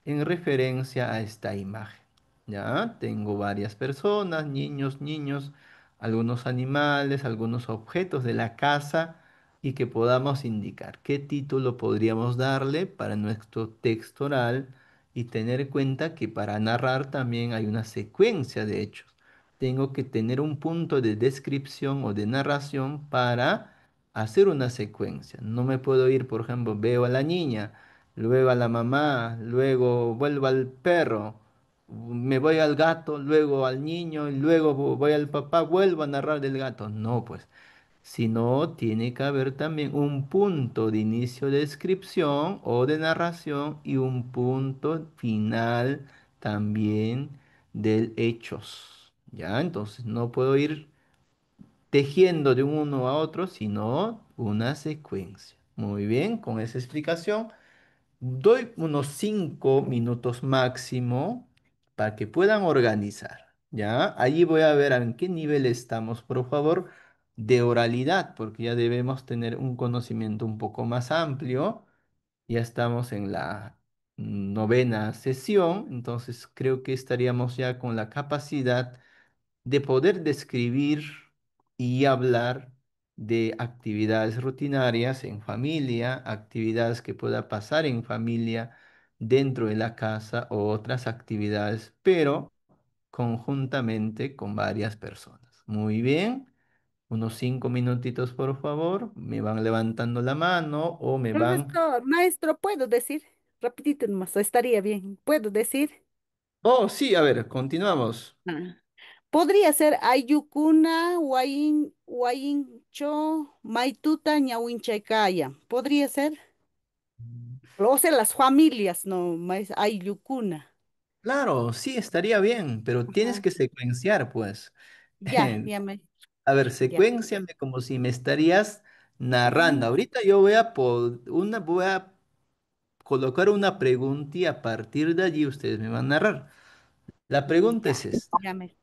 en referencia a esta imagen. Ya, tengo varias personas, niños, algunos animales, algunos objetos de la casa y que podamos indicar qué título podríamos darle para nuestro texto oral y tener en cuenta que para narrar también hay una secuencia de hechos. Tengo que tener un punto de descripción o de narración para hacer una secuencia. No me puedo ir, por ejemplo, veo a la niña, luego a la mamá, luego vuelvo al perro, me voy al gato, luego al niño, y luego voy al papá, vuelvo a narrar del gato. No, pues, sino tiene que haber también un punto de inicio de descripción o de narración y un punto final también del hechos. ¿Ya? Entonces no puedo ir tejiendo de uno a otro, sino una secuencia. Muy bien, con esa explicación, doy unos 5 minutos máximo para que puedan organizar. ¿Ya? Allí voy a ver en qué nivel estamos, por favor, de oralidad, porque ya debemos tener un conocimiento un poco más amplio. Ya estamos en la novena sesión, entonces creo que estaríamos ya con la capacidad de poder describir y hablar de actividades rutinarias en familia, actividades que pueda pasar en familia dentro de la casa o otras actividades, pero conjuntamente con varias personas. Muy bien, unos 5 minutitos por favor, me van levantando la mano o me van... Profesor, maestro, ¿puedo decir? Rapidito nomás, estaría bien. ¿Puedo decir? Oh, sí, a ver, continuamos. Ah. Podría ser Ayukuna, Huayincho, Maituta, Ñawinchaykaya. ¿Podría ser? O sea, las familias, no, más Ayukuna. Claro, sí, estaría bien, pero tienes Ajá. que secuenciar, pues. Ya, ya me, A ver, ya. secuénciame como si me estarías narrando. Ujú. Ahorita yo voy a colocar una pregunta y a partir de allí ustedes me van a narrar. La pregunta Ya, es esta. ya me.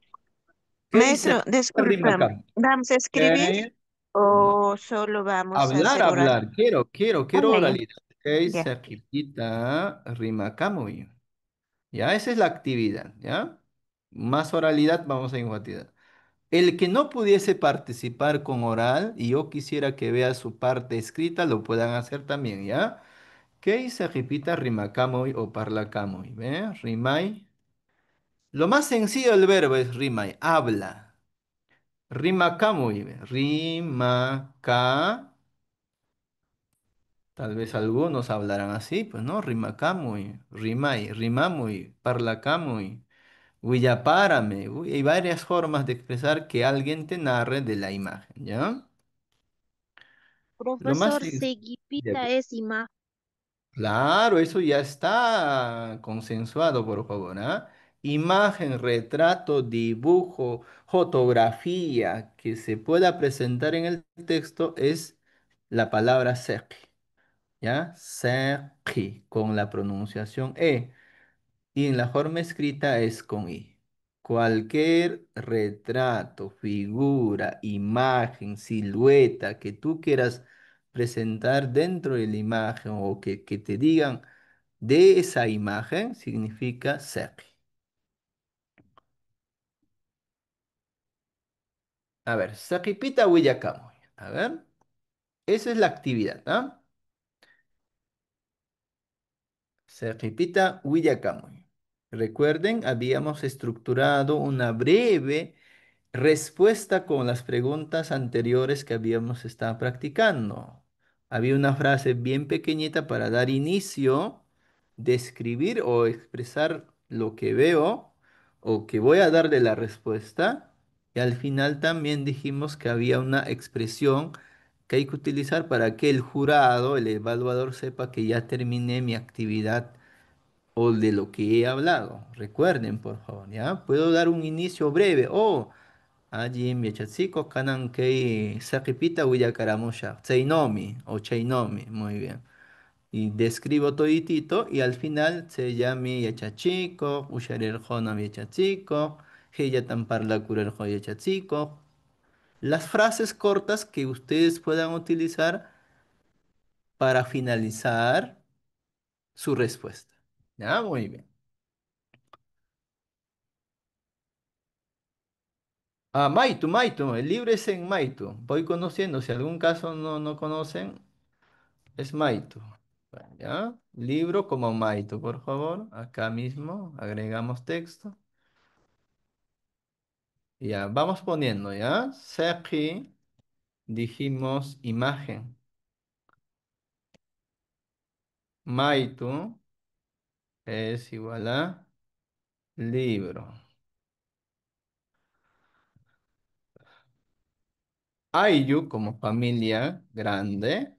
¿Qué dice? Maestro, Rima disculpa, acá. ¿vamos a escribir ¿Qué? No. o solo vamos a Hablar, hacer oral? hablar. Quiero Ah, ya, oralidad. ¿Qué ya. dice? Quita, rima acá muy bien. Ya, esa es la actividad, ¿ya? Más oralidad, vamos a enfatizar. El que no pudiese participar con oral y yo quisiera que vea su parte escrita, lo puedan hacer también, ¿ya? Que se repita rimacamoy o parlacamoy, ¿ve? Rimay. Lo más sencillo del verbo es rimay, habla. Rimacamoy, ¿ve? Rimaca. Tal vez algunos hablarán así, pues, ¿no? Rimacamoy, rimay, rimamoy, parlacamoy. Willapárame. Uy, hay varias formas de expresar que alguien te narre de la imagen, ¿ya? Lo más Profesor, sencillo. Seguipita es imagen. Claro, eso ya está consensuado, por favor, ¿ah? Imagen, retrato, dibujo, fotografía que se pueda presentar en el texto es la palabra sequi, ¿ya? Sequi, con la pronunciación E. Y en la forma escrita es con I. Cualquier retrato, figura, imagen, silueta que tú quieras presentar dentro de la imagen o que te digan de esa imagen significa sequi. A ver, seqipita huillacamoy. A ver, esa es la actividad, ¿ah? Seqipita huillacamoy. Recuerden, habíamos estructurado una breve respuesta con las preguntas anteriores que habíamos estado practicando. Había una frase bien pequeñita para dar inicio, describir o expresar lo que veo o que voy a dar de la respuesta. Y al final también dijimos que había una expresión que hay que utilizar para que el jurado, el evaluador, sepa que ya terminé mi actividad o de lo que he hablado. Recuerden, por favor, ¿ya? Puedo dar un inicio breve. Oh, allí miachatziko kanan kei sakipita willakaramusha. Tseinomi o Cheinomi. Muy bien. Y describo toditito y al final se llame yachachiko, usharerjona yachachiko, heyatan parlakurerjo yachachiko. Las frases cortas que ustedes puedan utilizar para finalizar su respuesta. Ya, muy bien. Ah, Maitu, Maitu, el libro es en Maitu. Voy conociendo, si algún caso no conocen, es Maitu. Bueno, ¿ya? Libro como Maitu, por favor. Acá mismo agregamos texto. Ya, vamos poniendo, ¿ya? Seki, dijimos imagen. Maitu es igual a libro. Ayu como familia grande,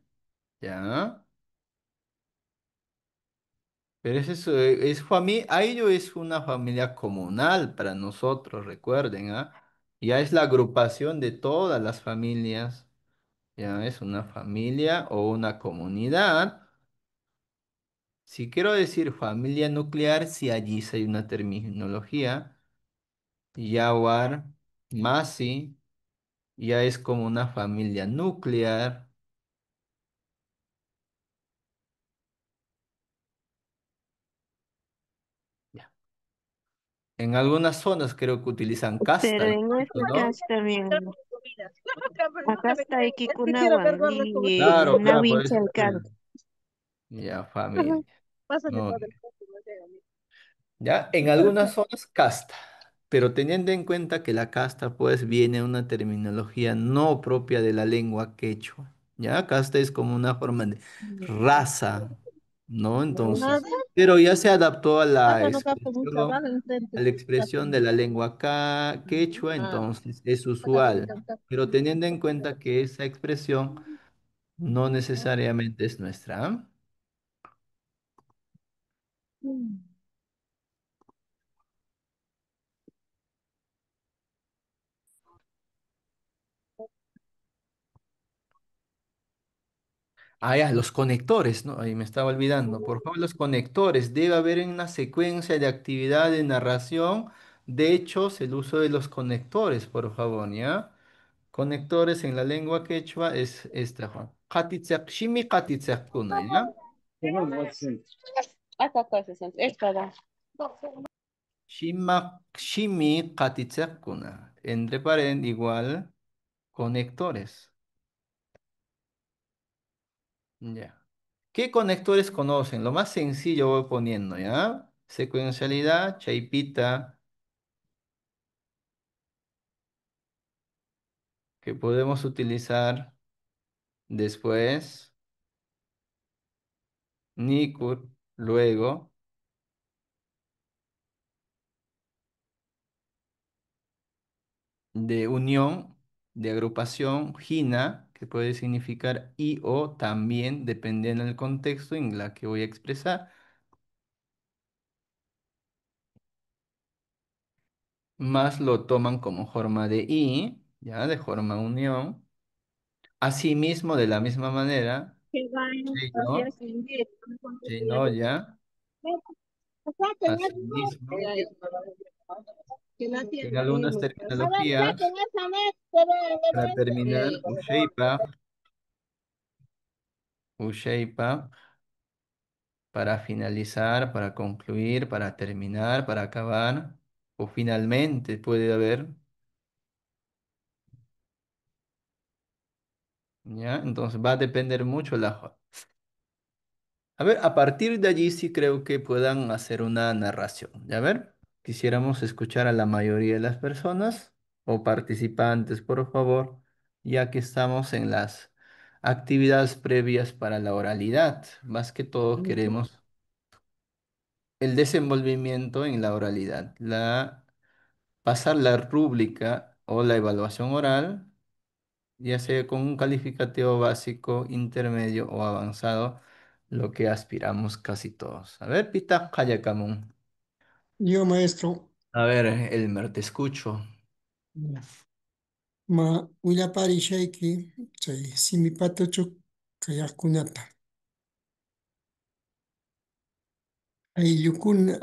¿ya? Pero Ayu es una familia comunal para nosotros, recuerden, ¿ah? Ya es la agrupación de todas las familias, ya es una familia o una comunidad. Si quiero decir familia nuclear, si allí sí hay una terminología, Yawar, Masi, ya es como una familia nuclear. Ya. En algunas zonas creo que utilizan casta, Pero ¿no? en este ¿No? caso también, acá está Es que quiero ver Ikikunawan gordo como tú. y Claro, claro, por eso Nawinchilkan. ya familia. Pásale No, por el próximo día, amigo. ya, en algunas zonas casta, pero teniendo en cuenta que la casta pues viene de una terminología no propia de la lengua quechua, ya, casta es como una forma de raza, ¿no? Nada, Entonces, pero ya se adaptó pasa, no capta un chaval a enfrente. la expresión de la lengua quechua, Ah, entonces es pasa que usual, encanta. pero teniendo en cuenta que esa expresión no necesariamente es nuestra. ¿Ah? Ah, ya, los conectores, ¿no? Ahí me estaba olvidando. Por favor, los conectores. Debe haber en una secuencia de actividad de narración. De hecho, el uso de los conectores, por favor, ¿ya? Conectores en la lengua quechua es esta, Juan. Qatitzaq, shimi qatitzaqkuna, ¿ya? Shimi qatitzaqkuna. Entre paréntesis, igual, conectores. Ya. ¿Qué conectores conocen? Lo más sencillo voy poniendo, ¿ya? Secuencialidad, chaipita, que podemos utilizar después, Nikur, luego, de unión, de agrupación, Gina, que puede significar y o también, dependiendo del contexto en la que voy a expresar, más lo toman como forma de y, ¿ya? De forma unión. Asimismo, de la misma manera, Que va sí, hacia ¿no? sin ir. Sí, ¿no? Ya, asimismo, Que la en tienda ahí, algunas me parece. A ver, terminologías, saquen esa net, pero de para terminar, frente. Usheipa, para finalizar, para concluir, para terminar, para acabar, o finalmente puede haber, ¿ya? Entonces va a depender mucho la... A ver, a partir de allí sí creo que puedan hacer una narración. ¿Ya ver? Quisiéramos escuchar a la mayoría de las personas o participantes, por favor, ya que estamos en las actividades previas para la oralidad. Más que todo queremos el desenvolvimiento en la oralidad, pasar la rúbrica o la evaluación oral, ya sea con un calificativo básico, intermedio o avanzado, lo que aspiramos casi todos. A ver, Pita, Hayakamun. Yo, maestro, A ver, Elmer, te escucho. ma willaparishayki chay simipatuchu kayaqkunata. Ayllukuna,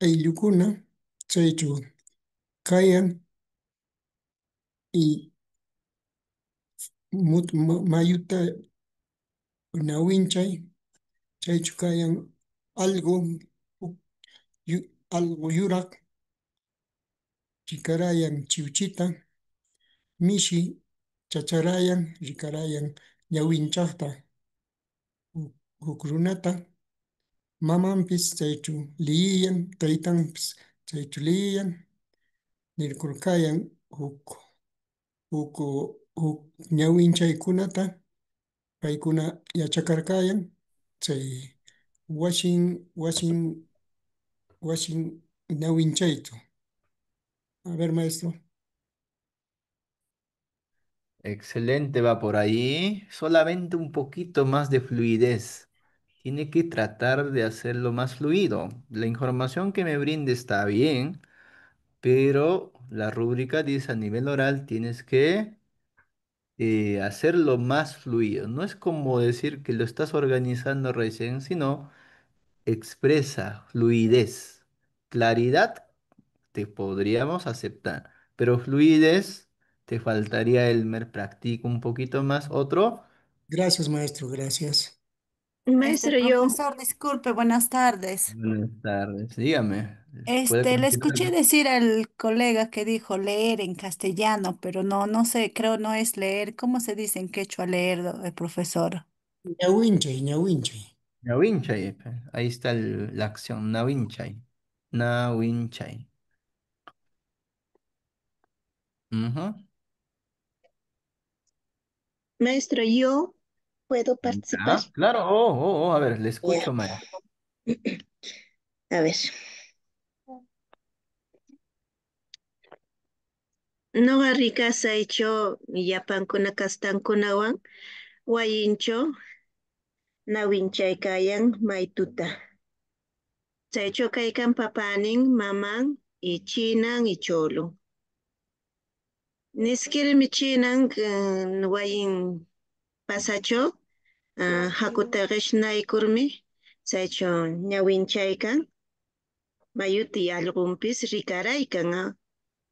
ayllukuna chaychu kayan y mayuta ñawinchay, chaychu kayan algo, algo yurak, chikarayan chiwchita, mishi chacharayan, rikarayan ñawinchaqta, huk runata, mamanpis chaychu liyan, taytanpis chaychu liyan, nirkurkayan huk, huk ñawinchaykunata, paykuna yachakarkayan, chay washin ñawinchaytu. A ver, maestro. Excelente, va por ahí. Solamente un poquito más de fluidez. Tiene que tratar de hacerlo más fluido. La información que me brinde está bien, pero la rúbrica dice a nivel oral tienes que hacerlo más fluido. No es como decir que lo estás organizando recién, sino expresa fluidez. Claridad te podríamos aceptar, pero fluidez te faltaría, Elmer. Practica un poquito más. Otro. Gracias, maestro, gracias. Maestro, yo, Profesor, disculpe, buenas tardes. Buenas tardes. Dígame. ¿Puede Le continuar? escuché decir al colega que dijo leer en castellano, pero no sé, creo no es leer. ¿Cómo se dice en quechua leer, profesor? Ñawinchay, ñawinchay. Nawinchay. Ahí está la acción. Nawinchay. Nawinchay. Ujú. maestro, yo puedo participar. Ya, claro. A ver, le Ya. escucho, Maya. A ver. Noqa rikasaycho llapankuna kastankunawan wayincho nawinchay kayan maytuta. Chaycho kaykan papanin, maman, y chinan y cholo. Niskirmi chinan wayin pasacho hakuta qishnaykurmi chaycho ñawinchay mayuti allqumpis rikaraykan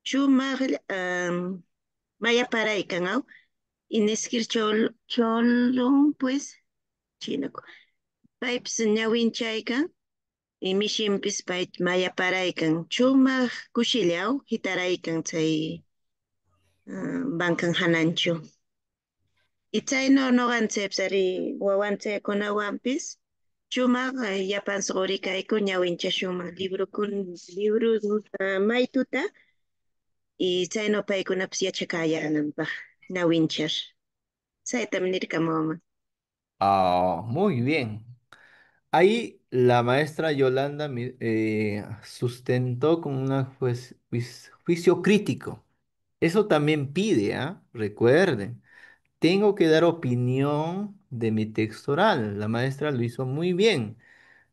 shumaq mayaparaykan iniskir cholon pues chinaku paypis ñawincaykan y mishinpis pay mayaparaykan shumaq kushillaw hitaraykan chay bankan hananchu y chayno noqanchaypis ari wawanchaykunawanpis shumaq llapan suqurikayku ñawincha shumaq libru maytuta y chayno paykunapas yachakayananpaq ñawinchar chaytam nirkamuman. Ah, muy bien. Ahí la maestra Yolanda sustentó con un juicio crítico. Eso también pide, ¿ah? Recuerden, tengo que dar opinión de mi texto oral. La maestra lo hizo muy bien,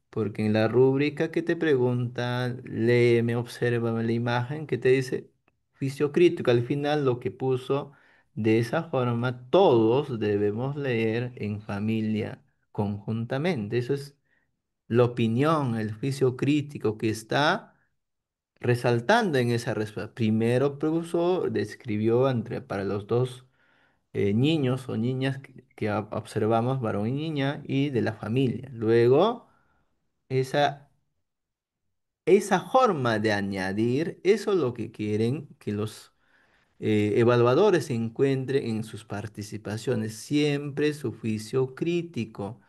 porque en la rúbrica que te pregunta, léeme, obsérvame la imagen, que te dice juicio crítico. Al final lo que puso, de esa forma, todos debemos leer en familia conjuntamente. Eso es la opinión, el juicio crítico que está resaltando en esa respuesta. Primero, el profesor describió para los dos niños o niñas que observamos, varón y niña, y de la familia. Luego, esa, esa forma de añadir, eso es lo que quieren que los evaluadores encuentren en sus participaciones. Siempre su juicio crítico.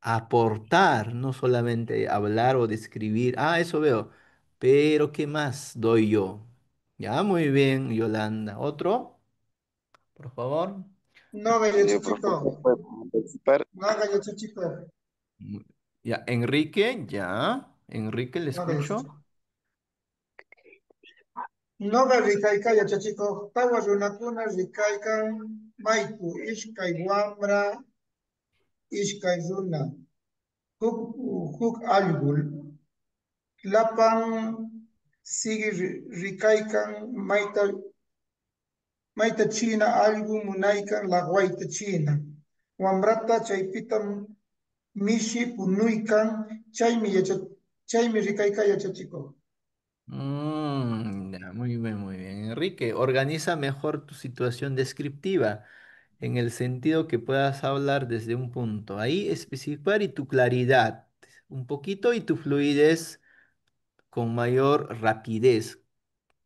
Aportar, no solamente hablar o describir, ah, eso veo, pero ¿qué más doy yo? Ya, muy bien, Yolanda. ¿Otro? Por favor. No, Señor Gayucho profesor, Chico. ¿puedo participar? No, Gayucho Chico. Mu- Ya, Enrique, ya. Enrique, le No, Gayucho escucho. Chico. No, Rikaica, Chico. Tawa runakuna rikaikan maiku ishkay wamra ishkay runa. Huk, huk algul. Lapan sigi rikaikan maita china algu munaykan laqwayta china. Wamrata chaypitam mishi punuykan chaymi rikayka yachachiko. Ya, muy bien, muy bien. Enrique, organiza mejor tu situación descriptiva. en el sentido que puedas hablar desde un punto. Ahí especificar y tu claridad un poquito y tu fluidez con mayor rapidez.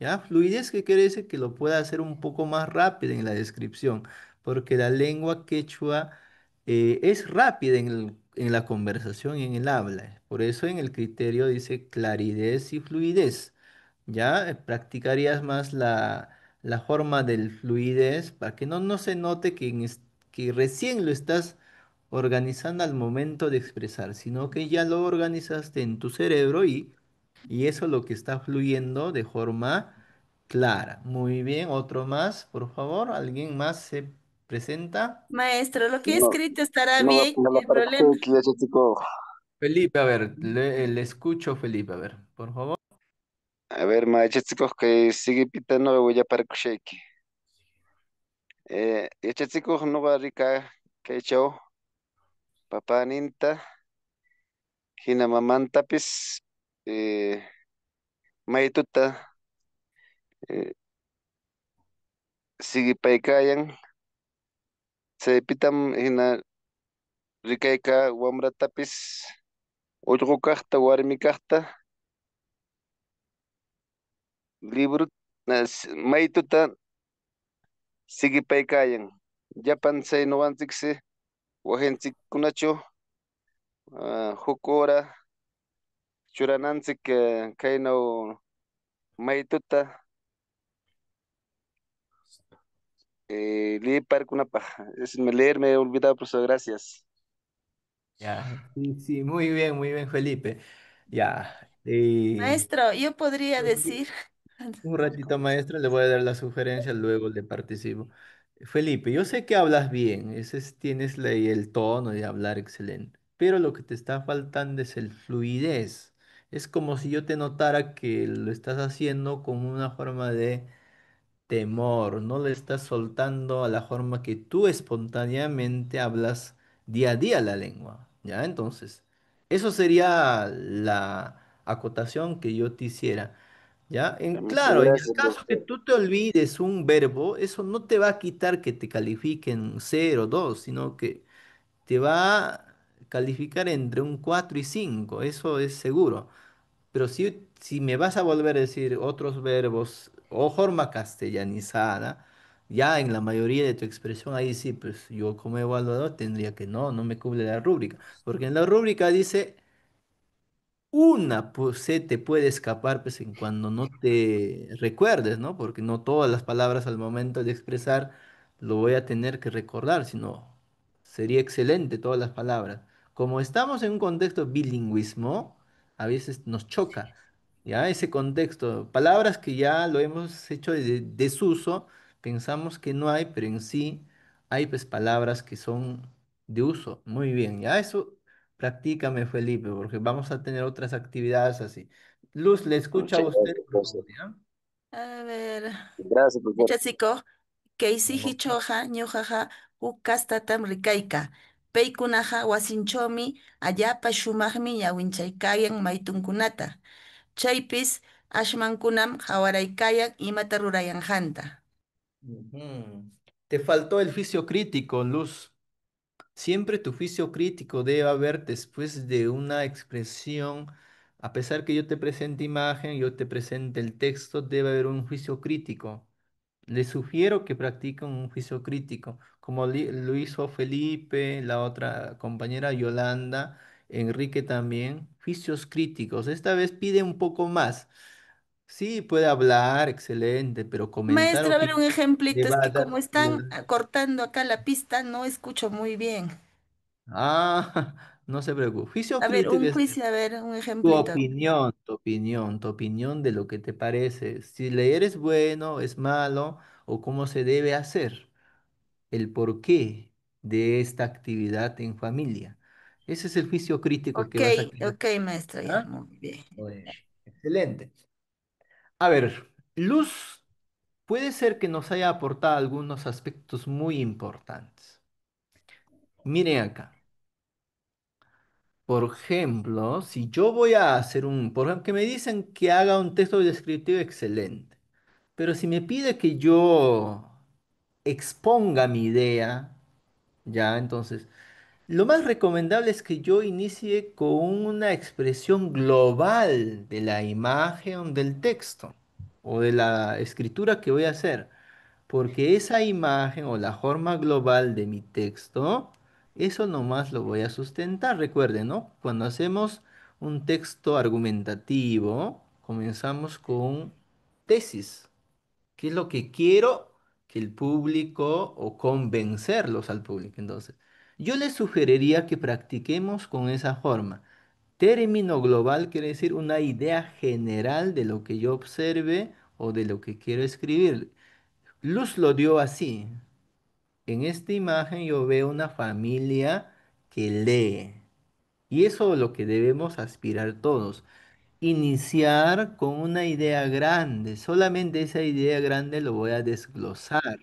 ¿Ya? Fluidez que quiere decir que lo pueda hacer un poco más rápido en la descripción, porque la lengua quechua es rápida en la conversación y en el habla. Por eso en el criterio dice claridad y fluidez. ¿Ya? Practicarías más la forma del fluidez para que no se note que recién lo estás organizando al momento de expresar, sino que ya lo organizaste en tu cerebro y eso es lo que está fluyendo de forma clara. Muy bien, otro más, por favor. ¿Alguien más se presenta? Maestro, lo que he No, escrito estará no, bien. no la El problema. parque ya chico. Felipe, a ver, le escucho, Felipe, a ver, por favor. A ver, ma, chico que sigue pitando voy a parque shake. Chico no va rica que chao, papá ninta, hina mamantapis, eh, maituta, eh, sigue paikayan, se pitam hina rikaika wamratapis, ullqu kaqta, warmi kaqta, libro, maituta sigue paikayan. Japan se no antziksi, wajentzikunachu, huk hora churananchik kaynaw maytuta liparkunapaq. Es me leer me he olvidado, profesor, gracias. Ya, sí, sí, muy bien, Felipe. Ya, Maestro, yo podría decir. un ratito, maestro, le voy a dar la sugerencia, luego le participo. Felipe, yo sé que hablas bien, tienes el tono de hablar excelente, pero lo que te está faltando es el fluidez. Es como si yo te notara que lo estás haciendo con una forma de temor, no le estás soltando a la forma que tú espontáneamente hablas día a día la lengua, ¿ya? Entonces, eso sería la acotación que yo te hiciera. ¿Ya? Muchas Claro, en el gracias, caso que profesor. tú te olvides un verbo, eso no te va a quitar que te califiquen 0 2 sino que te va a calificar entre un 4 y 5 eso es seguro. Pero si me vas a volver a decir otros verbos o forma castellanizada, ya en la mayoría de tu expresión, ahí sí, pues yo como evaluador tendría que no me cubre la rúbrica, porque en la rúbrica dice una pues, se te puede escapar pues, en cuando no te recuerdes, ¿no? Porque no todas las palabras al momento de expresar lo voy a tener que recordar, sino sería excelente todas las palabras. Como estamos en un contexto bilingüismo, a veces nos choca, ¿ya? Ese contexto, palabras que ya lo hemos hecho de desuso, pensamos que no hay, pero en sí hay pues palabras que son de uso. Muy bien, ¿ya? Eso practícame, Felipe, porque vamos a tener otras actividades así. Luz, le escucha a Muchas usted, gracias, por profesor. favor, ¿ya? A ver. Gracias, profesor. Chasiko, Vamos. Keisihi choja, ñujaja, huk kastatam rikayka. Paykunaqa wasinchawmi allapa shumaqmi ñawinchaykayan maytunkunata. Chaypis ashmankunam hawaraykayan imata rurayanqanta. Ujú. Te faltó el juicio crítico, Luz. Siempre tu juicio crítico debe haber después de una expresión, a pesar que yo te presente imagen, yo te presente el texto, debe haber un juicio crítico. Les sugiero que practiquen un juicio crítico, como lo hizo Felipe, la otra compañera Yolanda, Enrique también, juicios críticos. Esta vez pide un poco más. Sí, puede hablar, excelente, pero comentar Maestro, a ver opinión un le ejemplito, es va a que como dar... están cortando acá la pista, no escucho muy bien. Ah, no se preocupe. Juicio A ver, crítico un es juicio, a ver, un tu ejemplito. opinión, tu opinión de lo que te parece. Si leer es bueno, es malo, o cómo se debe hacer. El porqué de esta actividad en familia. Ese es el juicio crítico que Ok, vas a querer. ok, maestro, ya, ¿Ah? muy bien. Muy bien. Excelente. A ver, Luz, puede ser que nos haya aportado algunos aspectos muy importantes. Miren acá. Por ejemplo, si yo voy a hacer por ejemplo, que me dicen que haga un texto descriptivo excelente, pero si me pide que yo exponga mi idea, ya, entonces, lo más recomendable es que yo inicie con una expresión global de la imagen del texto o de la escritura que voy a hacer, porque esa imagen o la forma global de mi texto, eso nomás lo voy a sustentar. Recuerden, ¿no? Cuando hacemos un texto argumentativo, comenzamos con tesis. ¿Qué es lo que quiero que el público o convencerlos al público? Entonces, yo les sugeriría que practiquemos con esa forma. Término global quiere decir una idea general de lo que yo observe o de lo que quiero escribir. Luz lo dio así. En esta imagen yo veo una familia que lee. Y eso es lo que debemos aspirar todos. Iniciar con una idea grande. Solamente esa idea grande lo voy a desglosar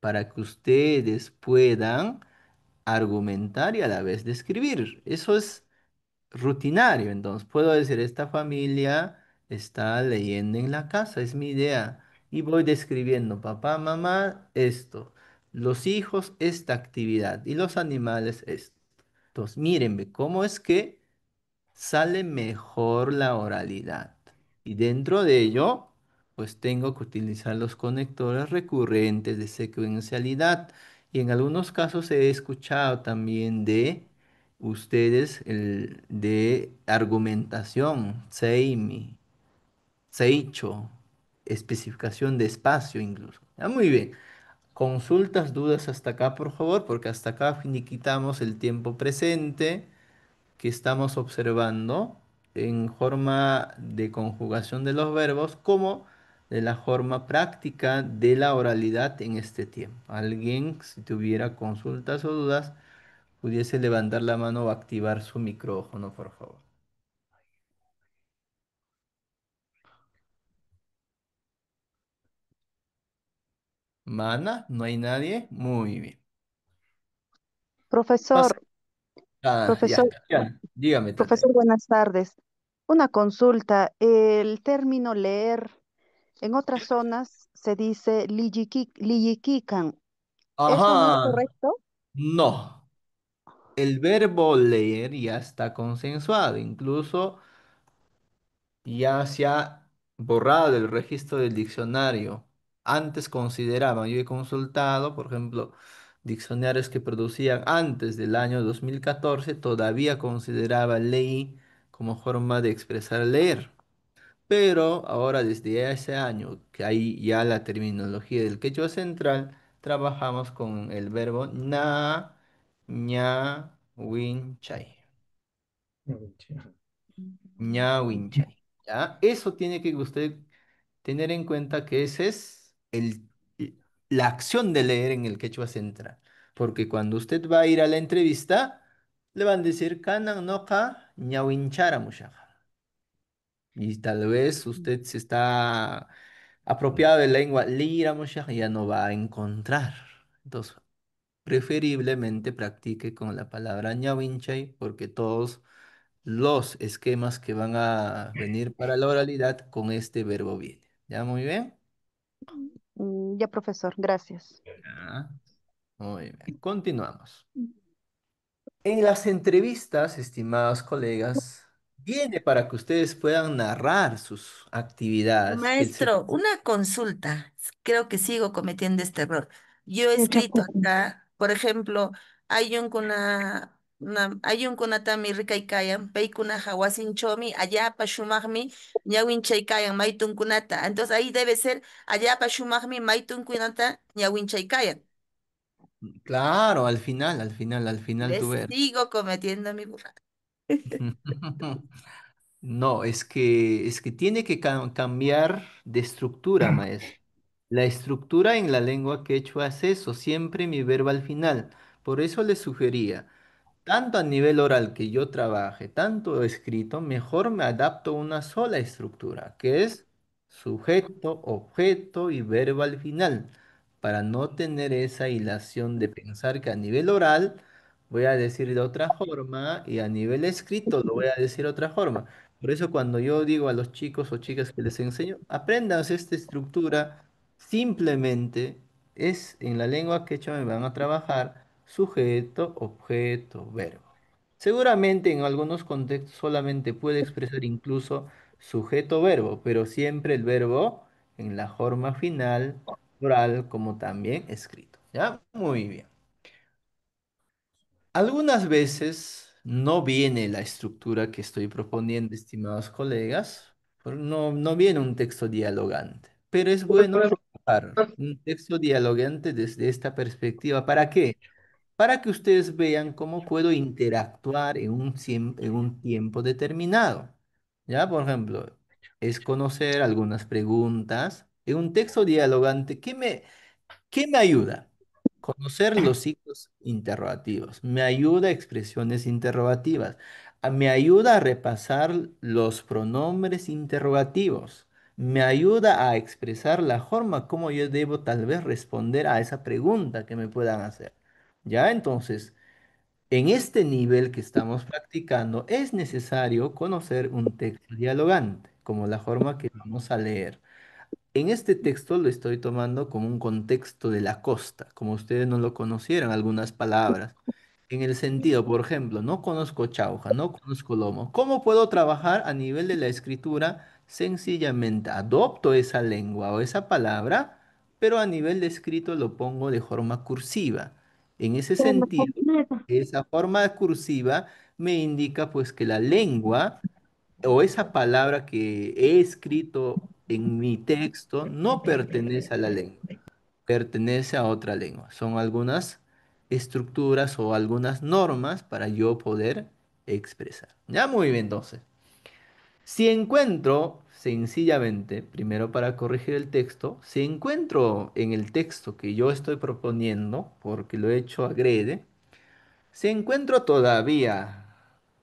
para que ustedes puedan argumentar y a la vez describir. Eso es rutinario. Entonces, puedo decir, esta familia está leyendo en la casa, es mi idea. Y voy describiendo, papá, mamá, esto. Los hijos, esta actividad. Y los animales, esto. Entonces, mírenme, ¿cómo es que sale mejor la oralidad? Y dentro de ello, pues tengo que utilizar los conectores recurrentes de secuencialidad. Y en algunos casos he escuchado también de ustedes el de argumentación, seimi, seicho, especificación de espacio incluso. Ah, muy bien. Consultas, dudas hasta acá, por favor, porque hasta acá finiquitamos el tiempo presente que estamos observando en forma de conjugación de los verbos como de la forma práctica de la oralidad en este tiempo. Alguien, si tuviera consultas o dudas, pudiese levantar la mano o activar su micrófono, por favor. Mana, ¿no hay nadie? Muy bien. Pasa. Profesor, Ah, profesor, ya. Dígame, Tate. profesor, buenas tardes. Una consulta. El término leer en otras zonas se dice liyiquican. ¿Eso no es Ajá. correcto? No. El verbo leer ya está consensuado. Incluso ya se ha borrado del registro del diccionario. Antes consideraban, yo he consultado, por ejemplo, diccionarios que producían antes del año 2014, todavía consideraba ley como forma de expresar leer. Pero ahora desde ese año que hay ya la terminología del quechua central, trabajamos con el verbo na, ña, win, chay. Ñawinchay, ¿ya? Eso tiene que usted tener en cuenta que ese es la acción de leer en el quechua central. Porque cuando usted va a ir a la entrevista, le van a decir, Kanan noja ñawinchara mushaja. Y tal vez usted se está apropiado de la lengua lira mushaja y ya no va a encontrar. Entonces, preferiblemente practique con la palabra ñawinchay porque todos los esquemas que van a venir para la oralidad con este verbo viene. ¿Ya? Muy bien. Ya, profesor, gracias. Ya, muy bien. Continuamos. En las entrevistas, estimados colegas, viene para que ustedes puedan narrar sus actividades, que Maestro, una consulta. Creo que sigo cometiendo este error. Yo he Muchas escrito gracias. acá, por ejemplo, ayun kunatami rikaykayan, paykuna hawasinchawmi, allapa shumaqmi, ñawinchaykayan maytunkunata. Entonces ahí debe ser allapa shumaqmi, maytunkunata, ñawinchaykayan. claro, al final tu ¿Ves? ver. Sigo cometiendo mi burrada. No, es que tiene que cambiar de estructura, maestro. La estructura en la lengua quechua es eso, siempre mi verbo al final. Por eso le sugería, tanto a nivel oral que yo trabaje, tanto escrito, mejor me adapto a una sola estructura, que es sujeto, objeto y verbo al final, para no tener esa hilación de pensar que a nivel oral voy a decir de otra forma y a nivel escrito lo voy a decir de otra forma. Por eso cuando yo digo a los chicos o chicas que les enseño, aprendan esta estructura simplemente es en la lengua quechua me van a trabajar sujeto, objeto, verbo. Seguramente en algunos contextos solamente puede expresar incluso sujeto, verbo, pero siempre el verbo en la forma final, oral, como también escrito. ¿Ya? Muy bien. Algunas veces no viene la estructura que estoy proponiendo, estimados colegas, no viene un texto dialogante, pero es bueno trabajar un texto dialogante desde esta perspectiva. ¿Para qué? Para que ustedes vean cómo puedo interactuar en un tiempo determinado. ¿Ya? Por ejemplo, es conocer algunas preguntas. En un texto dialogante, ¿qué me ayuda? Conocer los signos interrogativos. Me ayuda a expresiones interrogativas. Me ayuda a repasar los pronombres interrogativos. Me ayuda a expresar la forma como yo debo tal vez responder a esa pregunta que me puedan hacer. ¿Ya? Entonces, en este nivel que estamos practicando, es necesario conocer un texto dialogante, como la forma que vamos a leer. En este texto lo estoy tomando como un contexto de la costa, como ustedes no lo conocieran algunas palabras. En el sentido, por ejemplo, no conozco chauja, no conozco lomo. ¿Cómo puedo trabajar a nivel de la escritura? Sencillamente adopto esa lengua o esa palabra, pero a nivel de escrito lo pongo de forma cursiva. En ese sentido, esa forma cursiva me indica pues que la lengua o esa palabra que he escrito en mi texto no pertenece a la lengua, pertenece a otra lengua. Son algunas estructuras o algunas normas para yo poder expresar. Ya muy bien, entonces. Si encuentro, sencillamente, primero para corregir el texto, si encuentro en el texto que yo estoy proponiendo, porque lo he hecho agrede, si encuentro todavía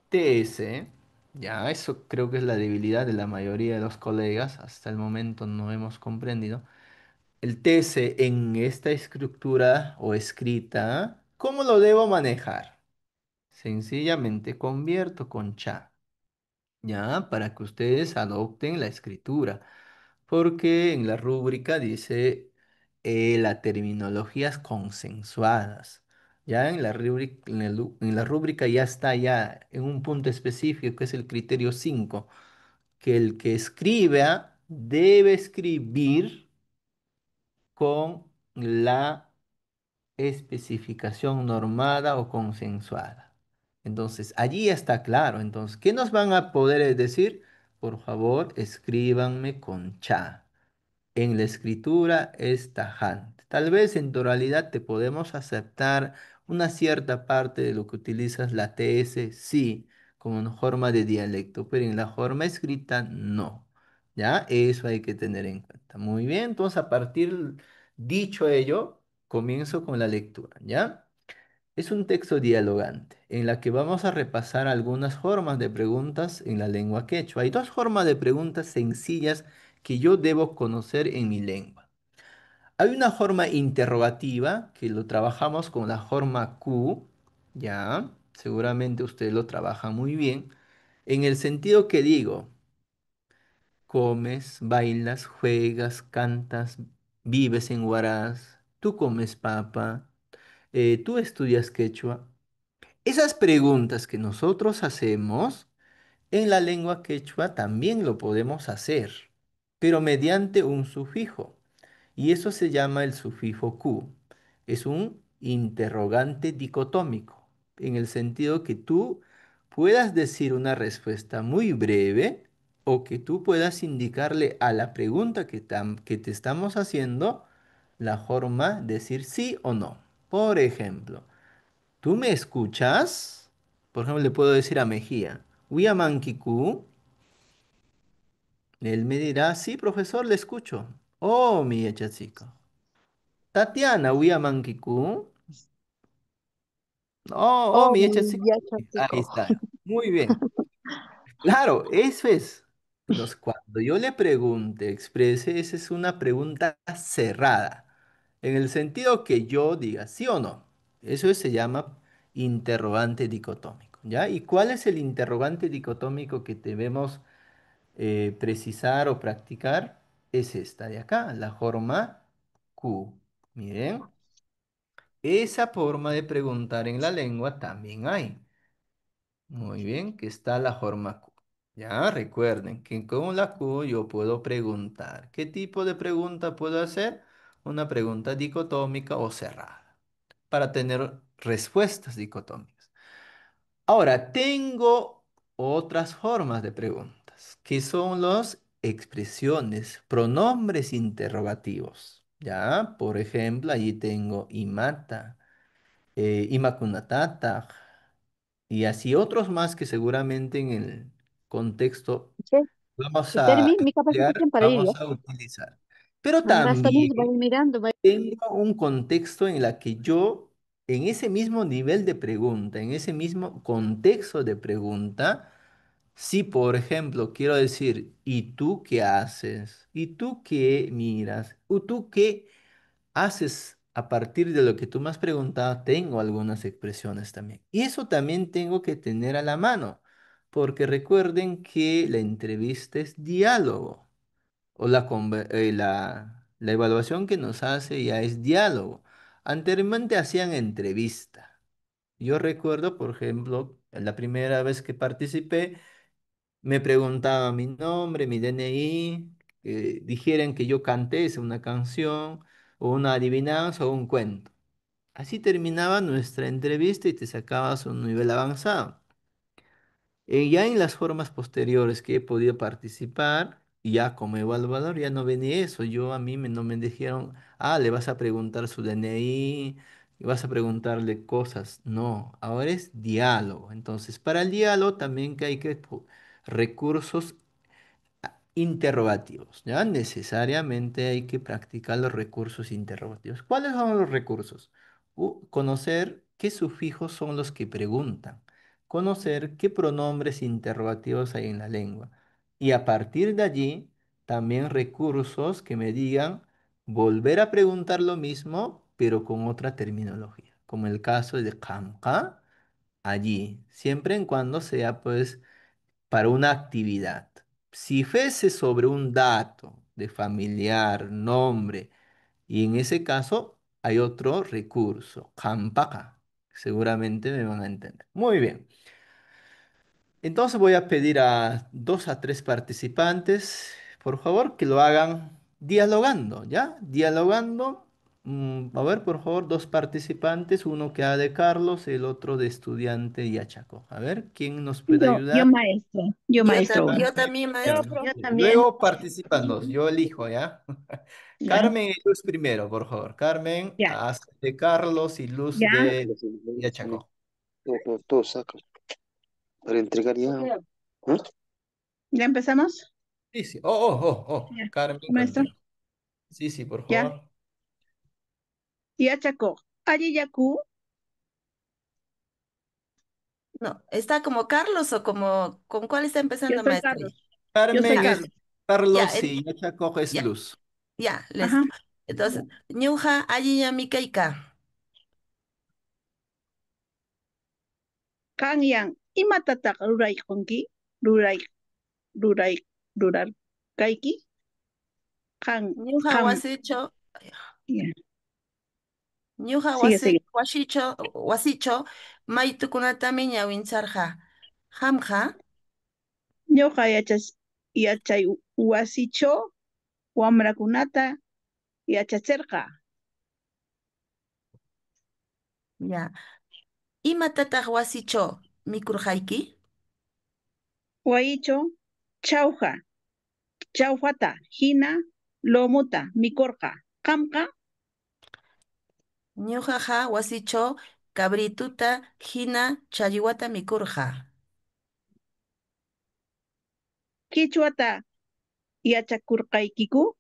TS, ya eso creo que es la debilidad de la mayoría de los colegas, hasta el momento no hemos comprendido. El TS en esta estructura o escrita, ¿cómo lo debo manejar? Sencillamente convierto con cha, ya, para que ustedes adopten la escritura, porque en la rúbrica dice las terminologías consensuadas. Ya en la rúbrica, en la rúbrica ya está ya en un punto específico que es el criterio 5 que el que escriba debe escribir con la especificación normada o consensuada. Entonces, allí está claro. Entonces, ¿qué nos van a poder decir? Por favor, escríbanme con cha. En la escritura es tajante. Tal vez en tu oralidad te podemos aceptar una cierta parte de lo que utilizas la TS, sí, como una forma de dialecto, pero en la forma escrita no. ¿Ya? Eso hay que tener en cuenta. Muy bien, entonces a partir, dicho ello, comienzo con la lectura, ¿ya? Es un texto dialogante en la que vamos a repasar algunas formas de preguntas en la lengua quechua. Hay dos formas de preguntas sencillas que yo debo conocer en mi lengua. Hay una forma interrogativa que lo trabajamos con la forma Q, ya, seguramente usted lo trabaja muy bien, en el sentido que digo, comes, bailas, juegas, cantas, vives en Huaraz, tú comes papa, tú estudias quechua. Esas preguntas que nosotros hacemos en la lengua quechua también lo podemos hacer, pero mediante un sufijo. Y eso se llama el sufijo Q. Es un interrogante dicotómico, en el sentido que tú puedas decir una respuesta muy breve o que tú puedas indicarle a la pregunta que te estamos haciendo la forma de decir sí o no. Por ejemplo, ¿tú me escuchas? Por ejemplo, le puedo decir a Mejía, Wiamankiku. Él me dirá, sí, profesor, le escucho. Oh, mi chico. Tatiana, Wiamankiku. Oh, Oh, mi mi chico. yacha Ahí chico. está. Muy bien. Claro, eso es. Entonces, cuando yo le pregunte, exprese, esa es una pregunta cerrada, en el sentido que yo diga sí o no. Eso se llama interrogante dicotómico, ¿ya? ¿Y cuál es el interrogante dicotómico que debemos precisar o practicar? Es esta de acá, la forma Q. Miren, esa forma de preguntar en la lengua también hay. Muy bien, que está la forma Q. Ya recuerden que con la Q yo puedo preguntar. ¿Qué tipo de pregunta puedo hacer? Una pregunta dicotómica o cerrada, para tener respuestas dicotómicas. Ahora, tengo otras formas de preguntas, que son las expresiones, pronombres interrogativos. Ya, por ejemplo, allí tengo imata, imakunatata, y así otros más que seguramente en el contexto Che, vamos que a termine mi emplear, capacitación para ir vamos ya. a utilizar. Pero Mandas también, también vaya mirando, vaya. tengo un contexto en la que yo, en ese mismo nivel de pregunta, en ese mismo contexto de pregunta, si por ejemplo quiero decir, ¿y tú qué haces? ¿Y tú qué miras? ¿O tú qué haces a partir de lo que tú me has preguntado? Tengo algunas expresiones también. Y eso también tengo que tener a la mano, porque recuerden que la entrevista es diálogo, o la evaluación que nos hace ya es diálogo. Anteriormente hacían entrevista. Yo recuerdo, por ejemplo, la primera vez que participé, me preguntaba mi nombre, mi DNI, dijeran que yo canté una canción, o una adivinanza, o un cuento. Así terminaba nuestra entrevista y te sacabas un nivel avanzado. Ya en las formas posteriores que he podido participar, ya como evaluador, ya no venía eso. No me dijeron, le vas a preguntar su DNI, y vas a preguntarle cosas. No, ahora es diálogo. Entonces, para el diálogo también que hay recursos interrogativos, ¿ya? Necesariamente hay que practicar los recursos interrogativos. ¿Cuáles son los recursos? Conocer qué sufijos son los que preguntan, conocer qué pronombres interrogativos hay en la lengua. Y a partir de allí, también recursos que me digan volver a preguntar lo mismo, pero con otra terminología, como el caso de kamka, allí, siempre en cuando sea pues para una actividad. Si fuese sobre un dato de familiar, nombre, y en ese caso hay otro recurso, Kampaka. Seguramente me van a entender. Muy bien. Entonces voy a pedir a 2 a 3 participantes, por favor, que lo hagan dialogando, ¿ya? Dialogando. A ver, por favor, 2 participantes, uno que ha de Carlos, el otro de estudiante y Achaco. A ver, ¿quién nos puede Yo ayudar? maestro, yo maestro uno. Yo también, Yo, maestro. yo también. Luego participan dos, yo elijo, ¿ya? Ya, Carmen y Luz primero, por favor. Carmen, ya, haz de Carlos y Luz ya. de Chaco. Todo saca para entregar ya. ¿Ah? ¿Ya empezamos? Sí, sí. Oh. Ya, Carmen maestro. contigo. Sí, sí, por Ya. favor. Ya, Chaco. Allí, Yaku. No, ¿está como Carlos o como, con cuál está Yo empezando, soy maestro? Carlos. Yo soy Carmen es Carlos. Ya, Carlos y Chaco es ya, Luz. ya, Ajá. listo. Entonces, ñuja allí ya mi kaika. Kan yang imatatak ruray konki. Ruray, ruray, rurar. Kaiki. Kan, Ñuja kan. wasicho, Ya. ñuja Sigue, sigue. wasicho, maytukunatami ñawincharja. Hamja, Ñoqa yachay wasicho wamrakunata yachachirqa. ya. Imatataq wasicho mikurqayki? Way'icho chawqa, chawfata hina lomuta mikurqa. Qamqa Ñuqaqa wasicho kabrituta hina challwata mikurqa. qichwata yachakurqaykiku.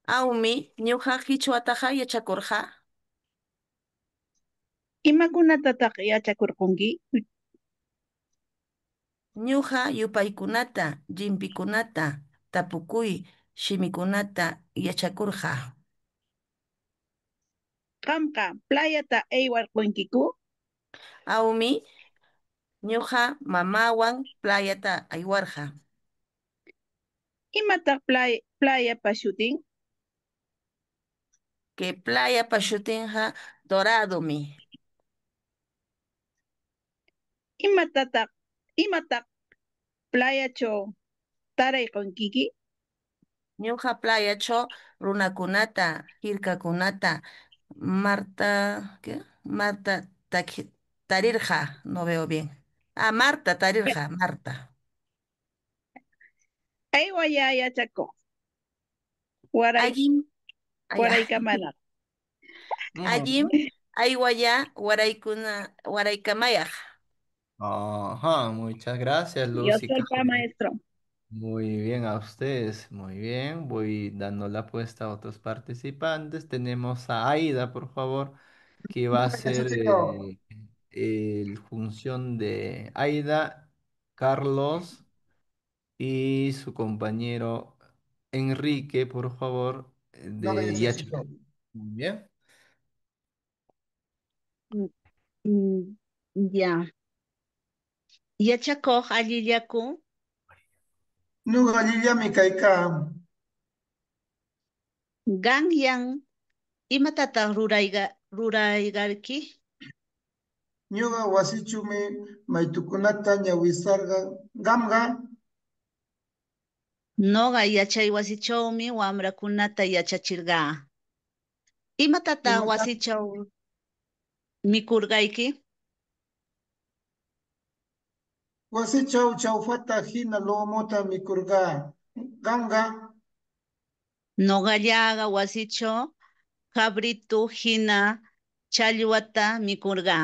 Awmi, ñuqa qichwataqa yachakurqa. Imakunatataq yachakurqunki. Ñuqa yupaykunata, llimpikunata, tapukuy, shimikunata yachakurqa. Qamqa playata aywarqunkiku. Awmi, ñuqa mamawan playata aywarqa. Imataq playapa shutin. que playa pashutinja doradomi. Imatataq, imataq playachaw tarayqankiki. Ñuqa playacho runakunata, hirkakunata, Marta, ¿qué? Marta Tarirja, no veo bien. Ah, Marta Tarirja, Marta. Aywaya yachakuq, waray, Allim, allá. waraykamana. Allim, aywaya, waraykamayaj. Ajá, muchas gracias, Yo Lucy soy pa Cajones. maestro. Muy bien a ustedes, muy bien. Voy dando la apuesta a otros participantes. Tenemos a Aida, por favor, que va a Eso, ser chico. el función de Aida, Carlos y su compañero Enrique, por favor, No, de eso, Yacha. chico. Muy bien. Mm, mm, Ya. Yachakuq allillaku. Nuqa llillami kaykaa. Qanyan imatataq ruraygarki. Ñuqa wasichumi maytukunata ñawisarqa. Qamqa Noqa yachay wasichawmi wamrakunata yachachirqa. Imatataq imata wasichaw mikurqayki. wasichaw chawfata hina lumuta mikurqaa. Qamqa Noqallaqa wasichaw cabrito hina challwata mikurqa.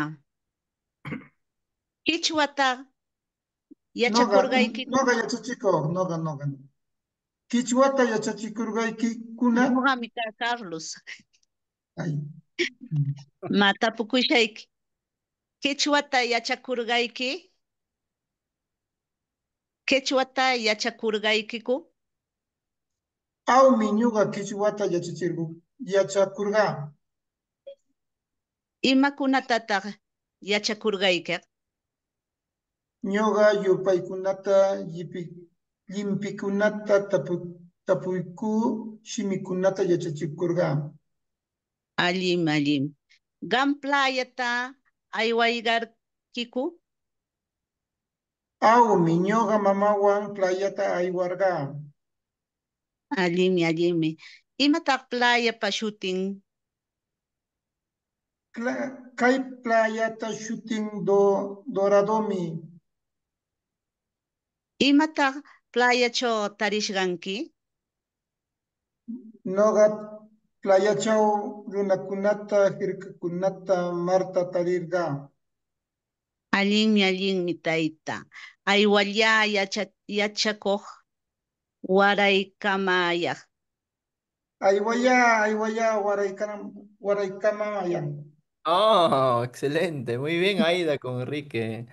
Qichwata noqa yachakurqaykiku. noqa yachachikuq, noqa. Qichwata yachachikurqaykikuna. Noqami kaa Carlos. Ay. Matapukushayki. Qichwata yachakurqayki. Qichwata yachakurqaykiku. Awmi ñuqa qichwata yachakurqaa. Imakunatataq yachakurqayki. Ñuqa yupaykunata llimpikunata tapuyku shimikunata yachachikurqaa. Allim. Qam playata aywaygarkiku. Awmi ñuqa mamawan playata aywarqaa. Allimi. Imataq playapa shutin. Kay playata shutin Doradomi. Imataq playachaw tarishqanki. Ñuqa playachaw runakunata hirkakunata Marta tarirqaa. Allinmi tayta. Aywalla yachakuq waraykamayaq. Aywaya waraykamaya. Oh, excelente. Muy bien, Aida con Enrique.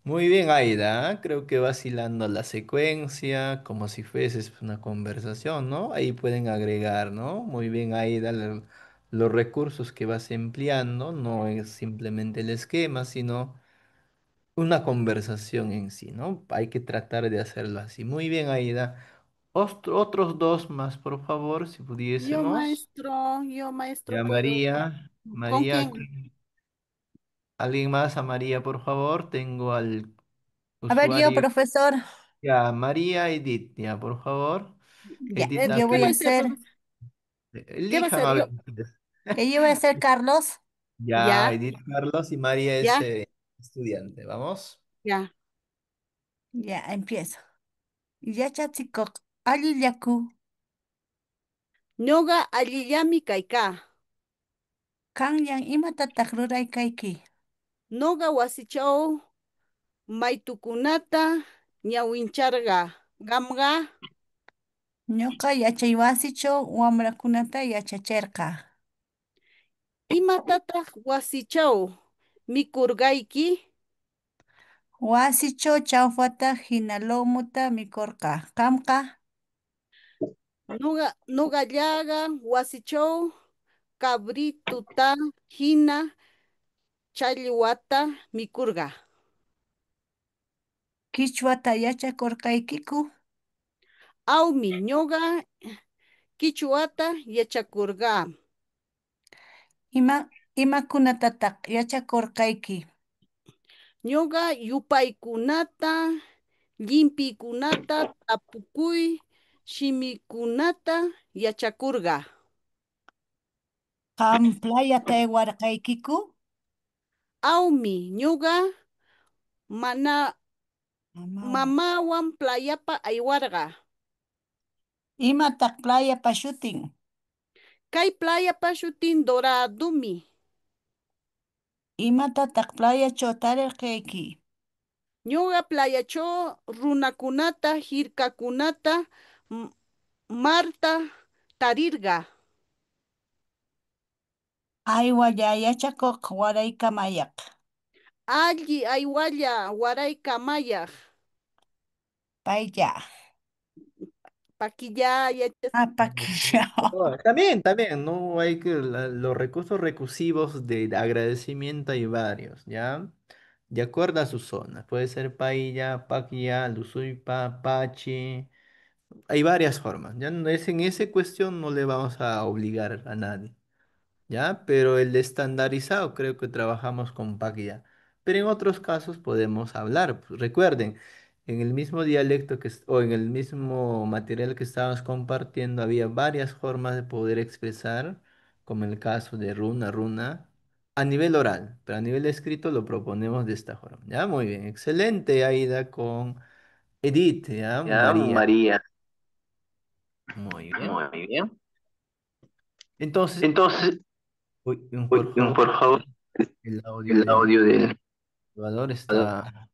Muy bien, Aida. Creo que vas hilando la secuencia como si fueses una conversación, ¿no? Ahí pueden agregar, ¿no? Muy bien, Aida, los recursos que vas empleando no es simplemente el esquema, sino una conversación en sí, ¿no? Hay que tratar de hacerlo así. Muy bien, Aida. Otros dos más, por favor, si pudiésemos. Yo maestro, Ya, puedo. ¿Con María, quién? alguien más a María, por favor. Tengo al A ver, yo, usuario. profesor, Ya, María Edith, ya, por favor. ya, Edith, la yo ¿Qué voy va a a hacer, hacer, profesor? ¿Qué va a elijan hacer? a ver Yo, ustedes. yo voy a ser Carlos. Ya, ya, Edith Carlos y María es ya, estudiante. Vamos. ya. Ya, empiezo. Yachachikoq, allillaku, Ñuqa allillami kaykaa. kanyan imatataq ruraykayki. Ñuqa wasichaw maytukunata ñawincharqa. Qamqa Ñuqa yachay wasichaw wamrakunata yachachirqa. imatataq wasichaw mikurqayki. Wasichaw chawfata hina lomuta mikurqa. Qamqa Ñuqallaqa wasichaw cabrituta hina challwata mikurqa. qichwata yachakurqaykiku. Awmi ñuqa qichwata yachakurqa. Ima, imakunatataq yachakurqayki. Ñuqa yupaykunata, llimpiykunata, tapukuy, shimikunata yachakurqa. Qam playata aywarqaykiku? Awmi, ñuqa mana Mamawan. mamawan playapa aywarqa. Imataq playapa shutin? Kay playapa shutin Doradumi. Imatataq playachaw tarirqayki? Ñuqa playachaw runakunata, hirkakunata, marta tarirqa. Aywalla yachakuq waraykamayaq. Alli aywalla waraykamayaq. Paylla. Paquilla Paquilla. No, también, también, no hay que, los recursos recusivos de agradecimiento hay varios, ¿ya? De acuerdo a su zona. Puede ser pailla, paquilla, lusuipa, pachi. Hay varias formas, ¿ya? No es en esa cuestión no le vamos a obligar a nadie. ¿Ya? Pero el estandarizado creo que trabajamos con Pacquiao. Pero en otros casos podemos hablar. Pues, recuerden, en el mismo dialecto o en el mismo material que estábamos compartiendo había varias formas de poder expresar, como el caso de runa, runa, a nivel oral, pero a nivel escrito lo proponemos de esta forma. ¿Ya? Muy bien, excelente, Aida, con Edith, ¿ya? Ya, María. María. Muy bien. Muy bien. Entonces, Entonces, uy, por favor, por favor, el audio el del audio del... jugador está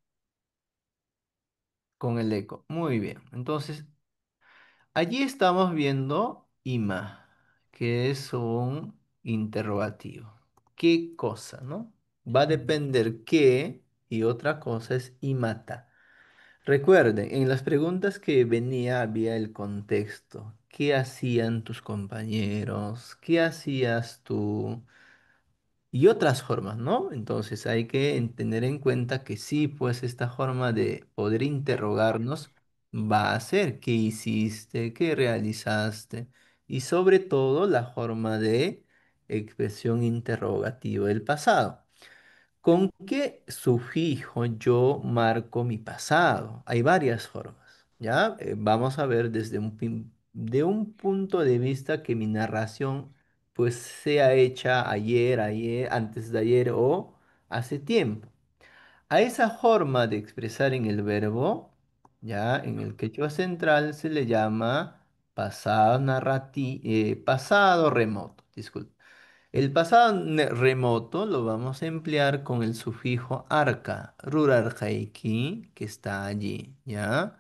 con el eco. Muy bien. Entonces, allí estamos viendo IMA, que es un interrogativo. ¿Qué cosa, no? Va a depender qué y otra cosa es IMATA. Recuerden, en las preguntas que venía había el contexto. ¿Qué hacían tus compañeros? ¿Qué hacías tú? Y otras formas, ¿no? Entonces hay que tener en cuenta que sí, pues esta forma de poder interrogarnos va a ser qué hiciste, qué realizaste y sobre todo la forma de expresión interrogativa del pasado. ¿Con qué sufijo yo marco mi pasado? Hay varias formas, ¿ya? Vamos a ver desde de un punto de vista que mi narración pues sea hecha ayer, ayer, antes de ayer o hace tiempo. A esa forma de expresar en el verbo, ¿ya? En el quechua central se le llama pasado remoto, disculpe. El pasado remoto lo vamos a emplear con el sufijo arca, rurarjaiki, que está allí, ¿ya?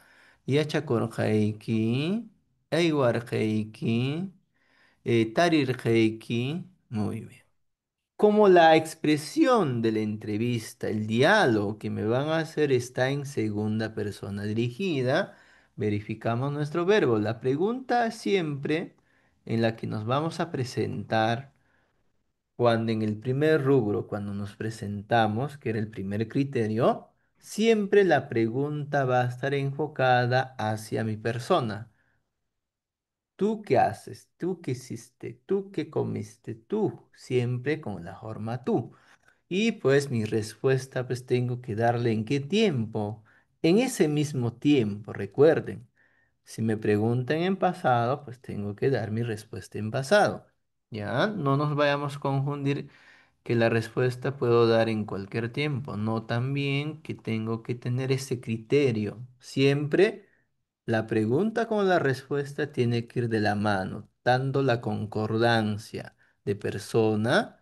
Yachakorjaiki, eiwarjaiki, tarirjaiki, muy bien. Como la expresión de la entrevista, el diálogo que me van a hacer está en segunda persona dirigida, verificamos nuestro verbo. La pregunta siempre en la que nos vamos a presentar cuando en el primer rubro, cuando nos presentamos, que era el primer criterio, siempre la pregunta va a estar enfocada hacia mi persona. ¿Tú qué haces? ¿Tú qué hiciste? ¿Tú qué comiste? Tú, siempre con la forma tú. Y pues mi respuesta pues tengo que darle en qué tiempo. En ese mismo tiempo, recuerden. Si me preguntan en pasado, pues tengo que dar mi respuesta en pasado. ¿Ya? No nos vayamos a confundir que la respuesta puedo dar en cualquier tiempo, no también que tengo que tener ese criterio. Siempre la pregunta con la respuesta tiene que ir de la mano, tanto la concordancia de persona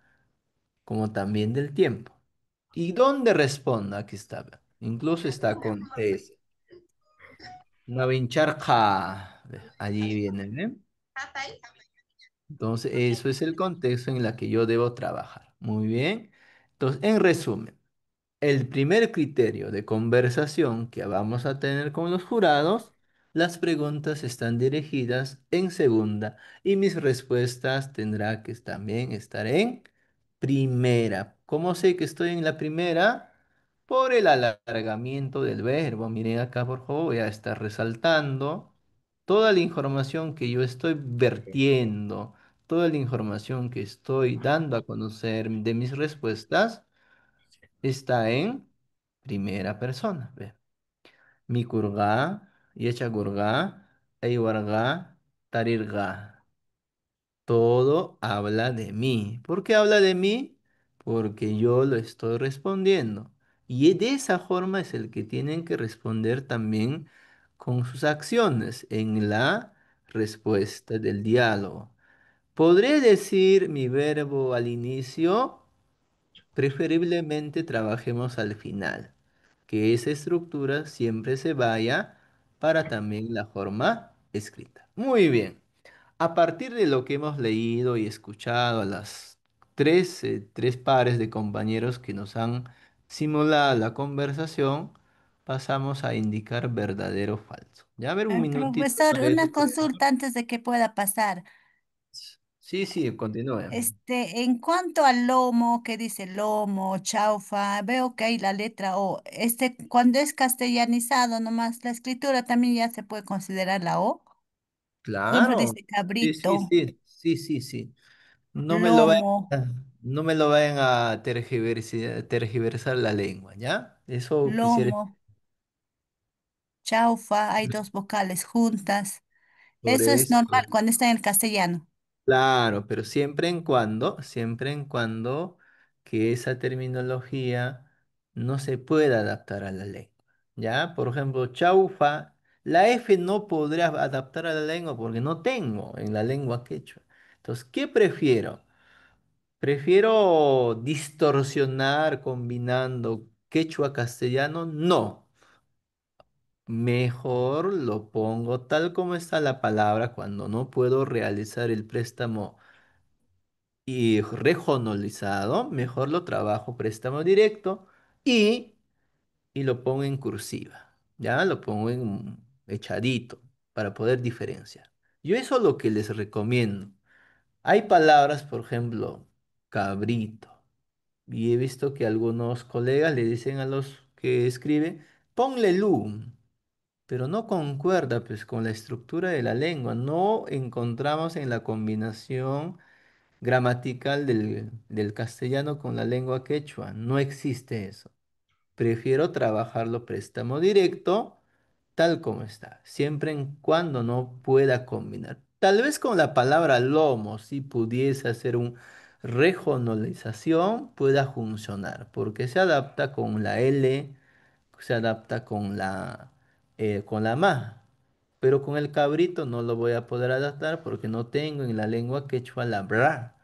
como también del tiempo. ¿Y dónde responda? Aquí está. Incluso está con TS. Navincharja. Allí viene, ¿eh? Entonces, eso es el contexto en el que yo debo trabajar. Muy bien. Entonces, en resumen. El primer criterio de conversación que vamos a tener con los jurados, las preguntas están dirigidas en segunda y mis respuestas tendrá que también estar en primera. ¿Cómo sé que estoy en la primera? Por el alargamiento del verbo. Miren acá, por favor, voy a estar resaltando toda la información que yo estoy vertiendo, toda la información que estoy dando a conocer de mis respuestas está en primera persona. Ve. Mikurga, Yechagurga, Eiwarga, Tarirga. Todo habla de mí. ¿Por qué habla de mí? Porque yo lo estoy respondiendo. Y de esa forma es el que tienen que responder también con sus acciones en la respuesta del diálogo. Podré decir mi verbo al inicio, preferiblemente trabajemos al final, que esa estructura siempre se vaya para también la forma escrita. Muy bien. A partir de lo que hemos leído y escuchado a las tres pares de compañeros que nos han simulado la conversación, pasamos a indicar verdadero o falso. Ya a ver un minutito Profesor, para ver. una consulta antes de que pueda pasar. Sí, sí, continúe. En cuanto al lomo, ¿qué dice lomo, chaufa? Veo que hay la letra O. Cuando es castellanizado nomás, la escritura también ya se puede considerar la O. Por ejemplo, Claro. dice Sí, sí, cabrito, sí, sí, sí, sí. No me lo lomo, vayan, no me lo vayan a tergiversar la lengua, ¿ya? Eso quisiera. lomo, chaufa, hay dos vocales juntas. Por Eso es normal eso. cuando está en el castellano. Claro, pero siempre en cuando que esa terminología no se pueda adaptar a la lengua. ¿Ya? Por ejemplo, chaufa, la F no podrá adaptar a la lengua porque no tengo en la lengua quechua. Entonces, ¿qué prefiero? ¿Prefiero distorsionar combinando quechua castellano? No. Mejor lo pongo tal como está la palabra cuando no puedo realizar el préstamo y regionalizado, mejor lo trabajo préstamo directo y, y lo pongo en cursiva, ¿ya? Lo pongo en echadito para poder diferenciar. Yo eso es lo que les recomiendo. Hay palabras, por ejemplo, cabrito, y he visto que algunos colegas le dicen a los que escriben, ponle lu, pero no concuerda pues con la estructura de la lengua, no encontramos en la combinación gramatical del castellano con la lengua quechua. No existe eso. Prefiero trabajarlo préstamo directo, tal como está, siempre en cuando no pueda combinar. Tal vez con la palabra lomo, si pudiese hacer un regionalización, pueda funcionar, porque se adapta con la L, se adapta con la ma. Pero con el cabrito no lo voy a poder adaptar porque no tengo en la lengua quechua la bra.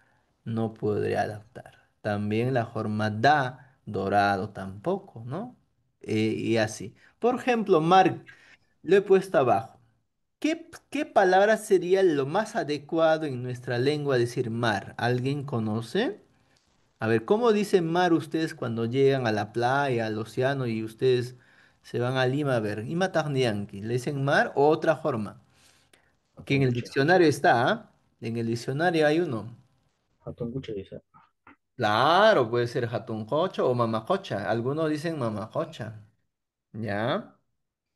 No podré adaptar. También la forma da, dorado tampoco, ¿no? Y así. Por ejemplo, mar, lo he puesto abajo. ¿Qué palabra sería lo más adecuado en nuestra lengua decir mar? ¿Alguien conoce? A ver, ¿cómo dicen mar ustedes cuando llegan a la playa, al océano y ustedes se van a Lima a ver? ¿Ima Tarnianqui? ¿Le dicen mar o otra forma? Que en el Hatungucha. diccionario está, ¿ah? En el diccionario hay uno. Hatungucha dice. Claro, puede ser jatunjocho o mamajocha. Algunos dicen mamajocha. ¿Ya?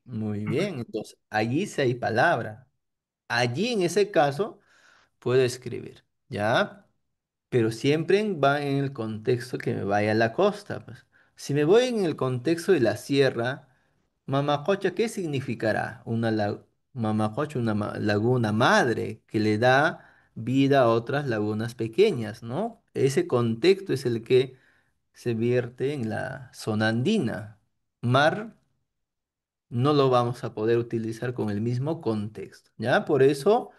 Muy bien. Entonces, allí sí hay palabra. Allí en ese caso puedo escribir. ¿Ya? Pero siempre va en el contexto que me vaya a la costa, pues. Si me voy en el contexto de la sierra, Mamacocha, ¿qué significará? Mamacocha, una laguna madre que le da vida a otras lagunas pequeñas, ¿no? Ese contexto es el que se vierte en la zona andina. Mar no lo vamos a poder utilizar con el mismo contexto, ¿ya? Por eso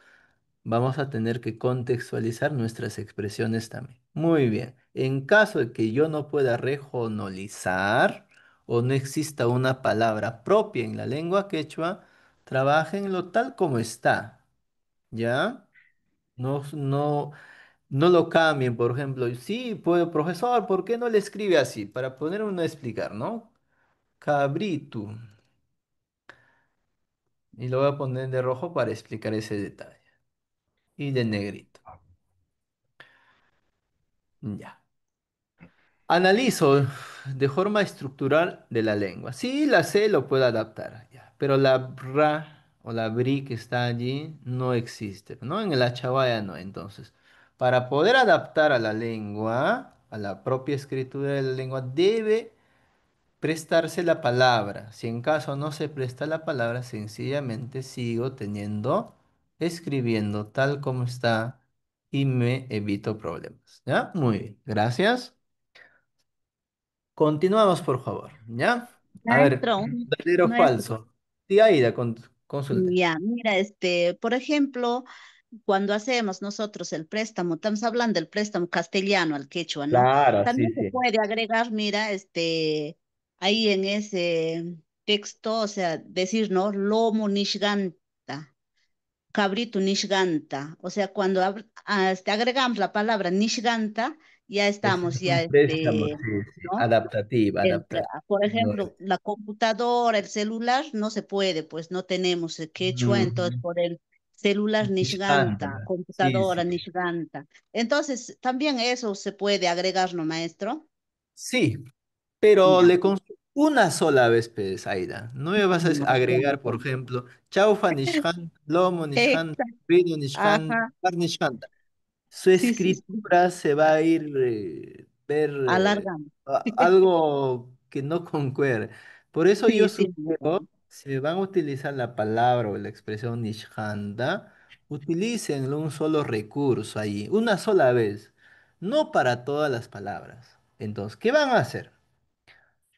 vamos a tener que contextualizar nuestras expresiones también. Muy bien. En caso de que yo no pueda regionalizar o no exista una palabra propia en la lengua quechua, trabajenlo tal como está, ¿ya? No lo cambien, por ejemplo. Sí, puedo, profesor, ¿por qué no le escribe así? Para poner uno a explicar, ¿no? Cabrito. Y lo voy a poner de rojo para explicar ese detalle. Y de negrito. Ya. Analizo de forma estructural de la lengua. Sí, la C lo puedo adaptar, ya, pero la bra o la bri que está allí no existe, ¿no? En el achawaya no, entonces. Para poder adaptar a la lengua, a la propia escritura de la lengua, debe prestarse la palabra. Si en caso no se presta la palabra, sencillamente sigo escribiendo tal como está y me evito problemas. ¿Ya? Muy bien, gracias. Continuamos, por favor. ¿Ya? A ver, Maestro, verdadero o maestro, falso. Sí, Aida, consulte. ya, mira, por ejemplo, cuando hacemos nosotros el préstamo, estamos hablando del préstamo castellano al quechua, ¿no? Claro, sí, También se sí. puede agregar, mira, ahí en ese texto, o sea, decir, ¿no? Lomo nishganta, cabrito nishganta. O sea, cuando agregamos la palabra nishganta, ya Ese estamos, es un préstamo, sí, sí. ¿no? Adaptativa, Por no ejemplo, la computadora, el celular, no se puede, pues no tenemos quechua, entonces Ujú. por el celular nishganta, Escándalo. Sí, computadora sí. nishganta. Entonces, también eso se puede agregar, ¿no, maestro? Sí, pero Ya. una sola vez, pues, Aida. No me vas a No, agregar, por ejemplo, chaufa nishant, lomo nishant, exacto. vino nishant, Ajá. par nishant. Su Sí, sí, sí. escritura se va a ir ver Alargando. algo que no concuerde. Por eso yo Sí, tiene sugiero, razón. si van a utilizar la palabra o la expresión nishanta, utilicen un solo recurso ahí, una sola vez, no para todas las palabras. Entonces, ¿qué van a hacer?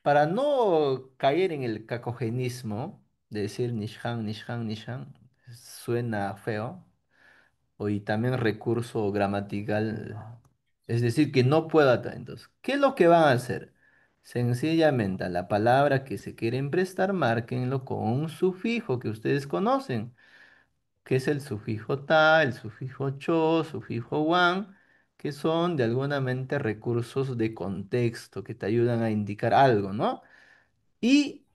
Para no caer en el cacogenismo de decir nishan, nishan, nishan, suena feo y también recurso gramatical, es decir, que no pueda entonces, ¿qué es lo que van a hacer? Sencillamente a la palabra que se quieren prestar, márquenlo con un sufijo que ustedes conocen, que es el sufijo ta, el sufijo cho, sufijo wan, que son de alguna mente recursos de contexto que te ayudan a indicar algo, ¿no? Y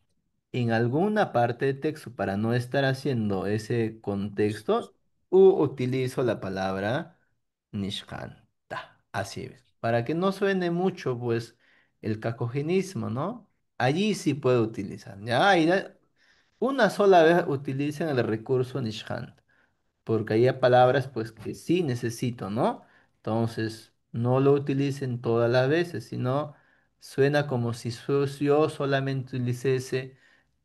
en alguna parte de texto, para no estar haciendo ese contexto, utilizo la palabra nishkanta. Así es. Para que no suene mucho, pues, el cacogenismo, ¿no? Allí sí puedo utilizar. Ya, una sola vez utilicen el recurso nishkanta, porque hay palabras, pues, que sí necesito, ¿no? Entonces, no lo utilicen todas las veces, sino suena como si yo solamente utilicese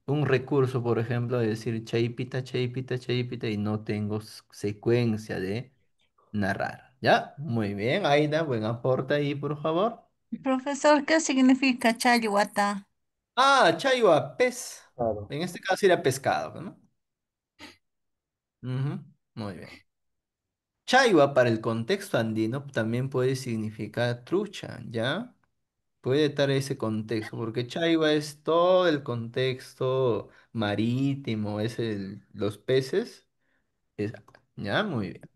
un recurso, por ejemplo, de decir chaipita, chaipita, chaipita y no tengo secuencia de narrar. ¿Ya? Muy bien, Aida, buen aporte ahí, por favor. Profesor, ¿qué significa chayhuata? Ah, chaiwa, pez. Claro. En este caso sería pescado, ¿no? Ujú, muy bien. Chaiwa para el contexto andino también puede significar trucha, ¿ya? Puede estar ese contexto, porque chaiwa es todo el contexto marítimo, los peces. es- ¿Ya? Muy bien.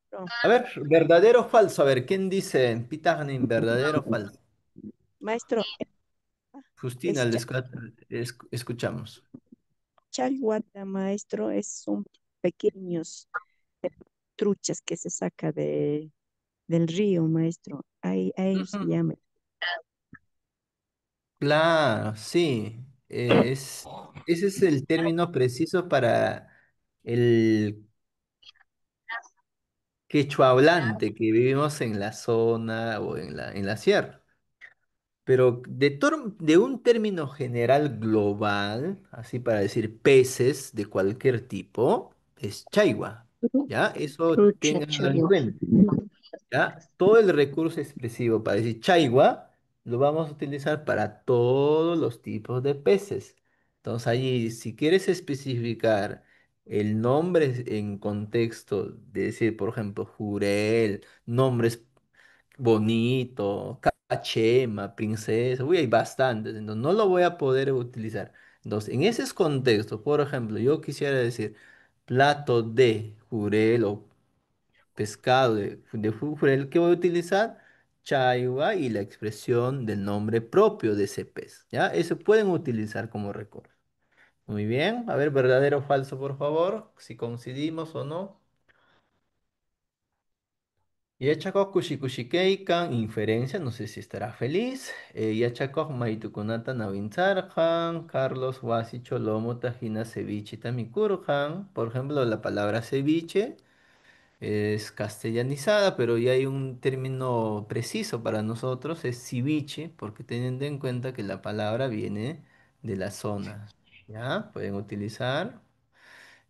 Pro. A ver, verdadero o falso. A ver, ¿quién dice Pitagnin, verdadero o falso? Maestro, Justina, es escuchamos. chalhuata, maestro, son pequeños truchas que se saca del río, maestro. Ahí, a ellos se Ujú. llama. Claro, sí. Ese es el término preciso para el quechua hablante que vivimos en la zona o en la sierra. Pero de un término general global, así para decir peces de cualquier tipo, es chaiwa. ¿Ya? Eso Trucha, ténganlo en chayhuata. cuenta. ¿Ya? Todo el recurso expresivo para decir chaiwa lo vamos a utilizar para todos los tipos de peces. Entonces, allí, si quieres especificar el nombre en contexto de decir, por ejemplo, jurel, nombres bonito, cachema, princesa, uy, hay bastantes, entonces no lo voy a poder utilizar. Entonces, en esos contextos, por ejemplo, yo quisiera decir plato de jurel o pescado de jurel, ¿qué voy a utilizar? Chaiwa y la expresión del nombre propio de ese pez, ¿ya? Eso pueden utilizar como recurso. Muy bien, a ver, verdadero o falso, por favor, si coincidimos o no. Yachakok kushikeikan, inferencia, no sé si estará feliz. Yachakok maitukunata nawintzarjan, Carlos wasi cholomo tajina ceviche tamikurjan. Por ejemplo, la palabra ceviche es castellanizada, pero ya hay un término preciso para nosotros, es ceviche, porque teniendo en cuenta que la palabra viene de la zona. ¿Ya? Pueden utilizar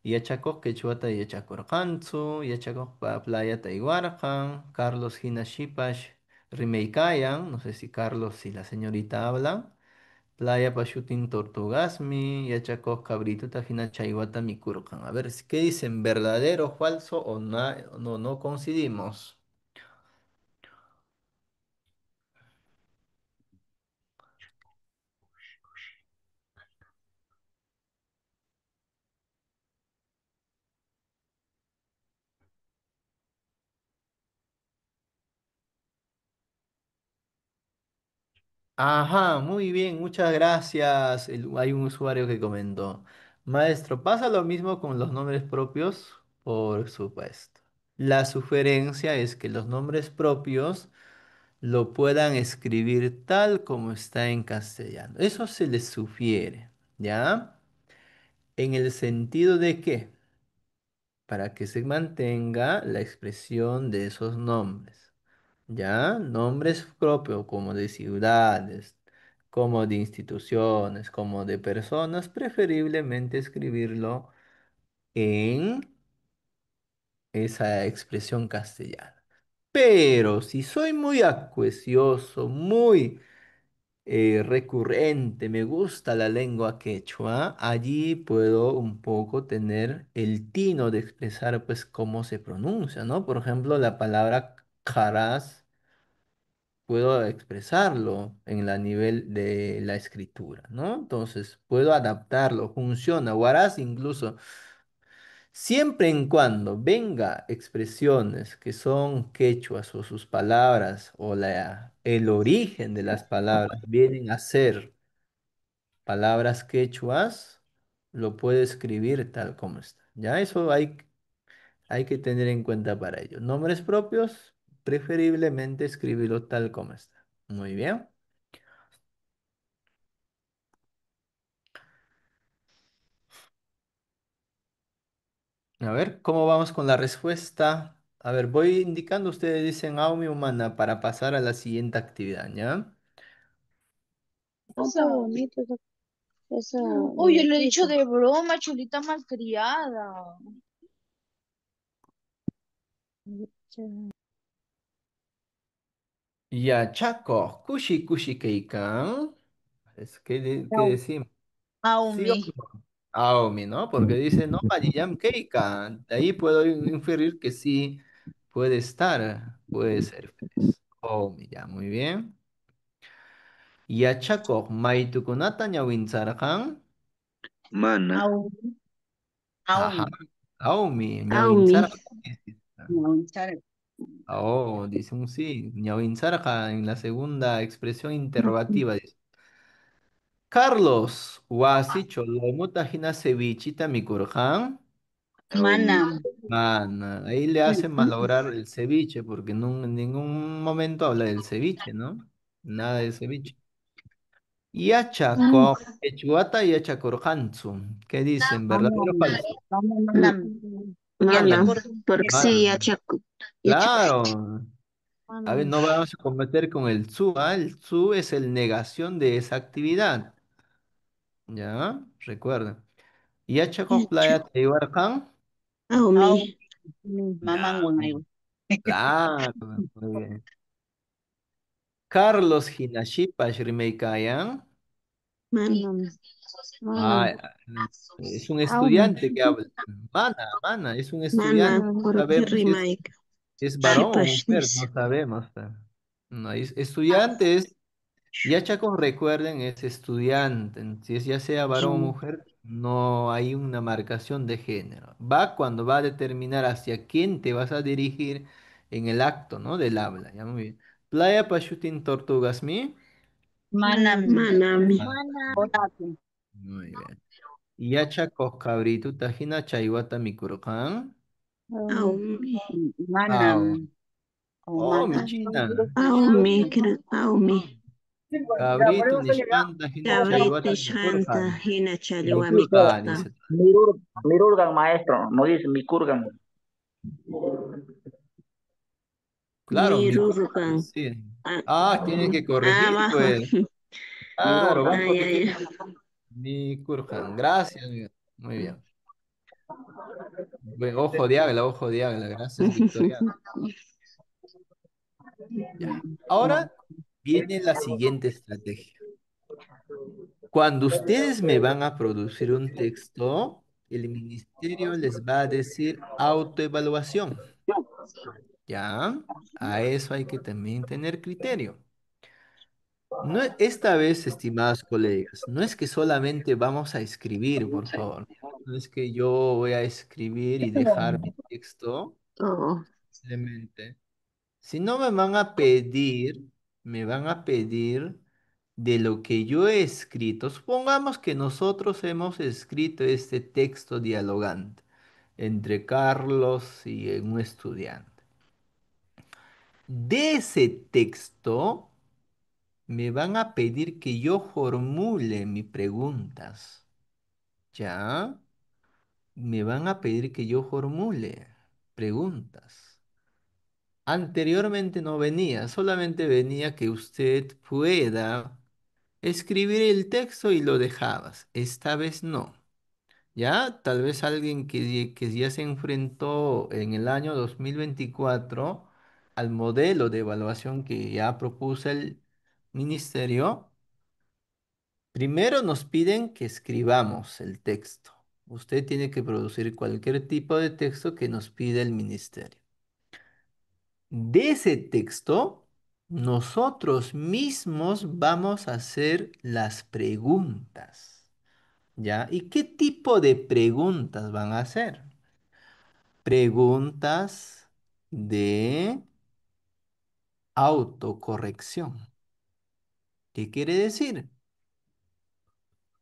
Yachakos quechuata yachakorqantsu, Yachakos playa taiwarqan, Carlos Hina Shipash Rimeikayan, no sé si Carlos y la señorita hablan. Playa Pashutin Tortugasmi, Yachakos Cabrituta Hina Chaiwata Mikurqan. A ver, ¿qué dicen? ¿Verdadero, falso o no, no coincidimos? Ajá, muy bien, muchas gracias. Hay un usuario que comentó. Maestro, ¿pasa lo mismo con los nombres propios? Por supuesto. La sugerencia es que los nombres propios lo puedan escribir tal como está en castellano. Eso se les sugiere, ¿ya? En el sentido de que, para que se mantenga la expresión de esos nombres. ¿Ya? Nombres propios como de ciudades, como de instituciones, como de personas, preferiblemente escribirlo en esa expresión castellana. Pero si soy muy acucioso, muy recurrente, me gusta la lengua quechua, allí puedo un poco tener el tino de expresar pues cómo se pronuncia, ¿no? Por ejemplo, la palabra caraz puedo expresarlo en la nivel de la escritura, ¿no? Entonces, puedo adaptarlo, funciona. Huaraz incluso, siempre en cuando venga expresiones que son quechuas o sus palabras o el origen de las palabras vienen a ser palabras quechuas, lo puede escribir tal como está. Ya eso hay que tener en cuenta para ello. Nombres propios, preferiblemente escribirlo tal como está. Muy bien. A ver, ¿cómo vamos con la respuesta? A ver, voy indicando, ustedes dicen Aumi humana para pasar a la siguiente actividad, ¿ya? Esa bonita, esa Uy, yo le he dicho de broma, chulita malcriada. Ya, Chaco, Kushi Kushi Keikan. ¿Qué Au- decimos? ¿Sí o Aumi. no? Aumi, ¿no? Porque dice no, Pajillam Keikan. De ahí puedo inferir que sí puede estar, puede ser feliz. Aumi, ya, muy bien. Ya, Chaco, Maitukunata ñawintzarqan. Mana. Aumi. Ajá. Aumi. Aumi, Aumi. ñawintzarqa. No, Chare. Oh, dice un sí. Ñawintzarqa en la segunda expresión interrogativa. Dice. Carlos, wasicho, lomuta hina cevichita mikurqan. Aumi. Mana. Mana, ahí le hacen malograr el ceviche, porque en ningún momento habla del ceviche, ¿no? Nada de ceviche. Yachako, Echuata y Yachakorjantzu. ¿Qué dicen? ¿Verdadero o Manam. falso? Manam. Ya te Mana. acordé. Porque sí, Mana. ya chaco. Ya chaco. Claro. A ver, Manam. no vamos a cometer con el tsu, ¿ah? El tsu es el negación de esa actividad. ¿Ya? Recuerden. Ya Yachako chaco. Playa Teiwarkan. Aumi. Aumi. Ya. Mamangun ayun. Claro. Muy bien. Carlos Hinashipa Shrimeikayan. Mana. Manam. Manam. Ah, es un Aumi. estudiante que habla. Mana, es un Mana. estudiante. Manam. No Porque sabemos si remake. es varón o mujer, Shipashnis. no sabemos. No, estudiante es, ya chicos recuerden, es estudiante. Si es ya sea varón o mujer, no hay una marcación de género. Va cuando va a determinar hacia quién te vas a dirigir en el acto, ¿no? Del habla. Ya muy bien. Playa Pashutin Tortugasmi. Manam. Manam. Manami. Manam. Botato. Muy bien. Yachakos cabrito tajina chaywata mikurqan. Aumi. Aumi. Manam. Ah, Oh, oh, mi manam. china. Aumi. Aumi. Cabrito nishqan tajina Cabrito chaywata Shanta mikurqan. Hina Chaliwami Mikurqan, Kurta. dice. Mirurgan, maestro, no dice Mikurgan. Claro, mi Mirurukan. sí. Ah, Ah, tiene que corregir, bajo. pues. Claro, va a Ay, ay, corregir ay. mi Kurhan. Gracias, amigo. Muy bien. Ojo de águila, ojo de águila. Gracias, Victoria. Ya. Ahora viene la siguiente estrategia. Cuando ustedes me van a producir un texto, el ministerio les va a decir autoevaluación. ¿Ya? A eso hay que también tener criterio. No, esta vez, estimados colegas, no es que solamente vamos a escribir, por favor. No es que yo voy a escribir y dejar mi texto, Oh. simplemente. Si no me van a pedir de lo que yo he escrito. Supongamos que nosotros hemos escrito este texto dialogante entre Carlos y un estudiante. De ese texto me van a pedir que yo formule mis preguntas. ¿Ya? Me van a pedir que yo formule preguntas. Anteriormente no venía, solamente venía que usted pueda escribir el texto y lo dejabas. Esta vez no. Ya, tal vez alguien que ya se enfrentó en el año 2024 al modelo de evaluación que ya propuso el ministerio. Primero nos piden que escribamos el texto. Usted tiene que producir cualquier tipo de texto que nos pide el ministerio. De ese texto, nosotros mismos vamos a hacer las preguntas, ¿ya? ¿Y qué tipo de preguntas van a hacer? Preguntas de autocorrección. ¿Qué quiere decir?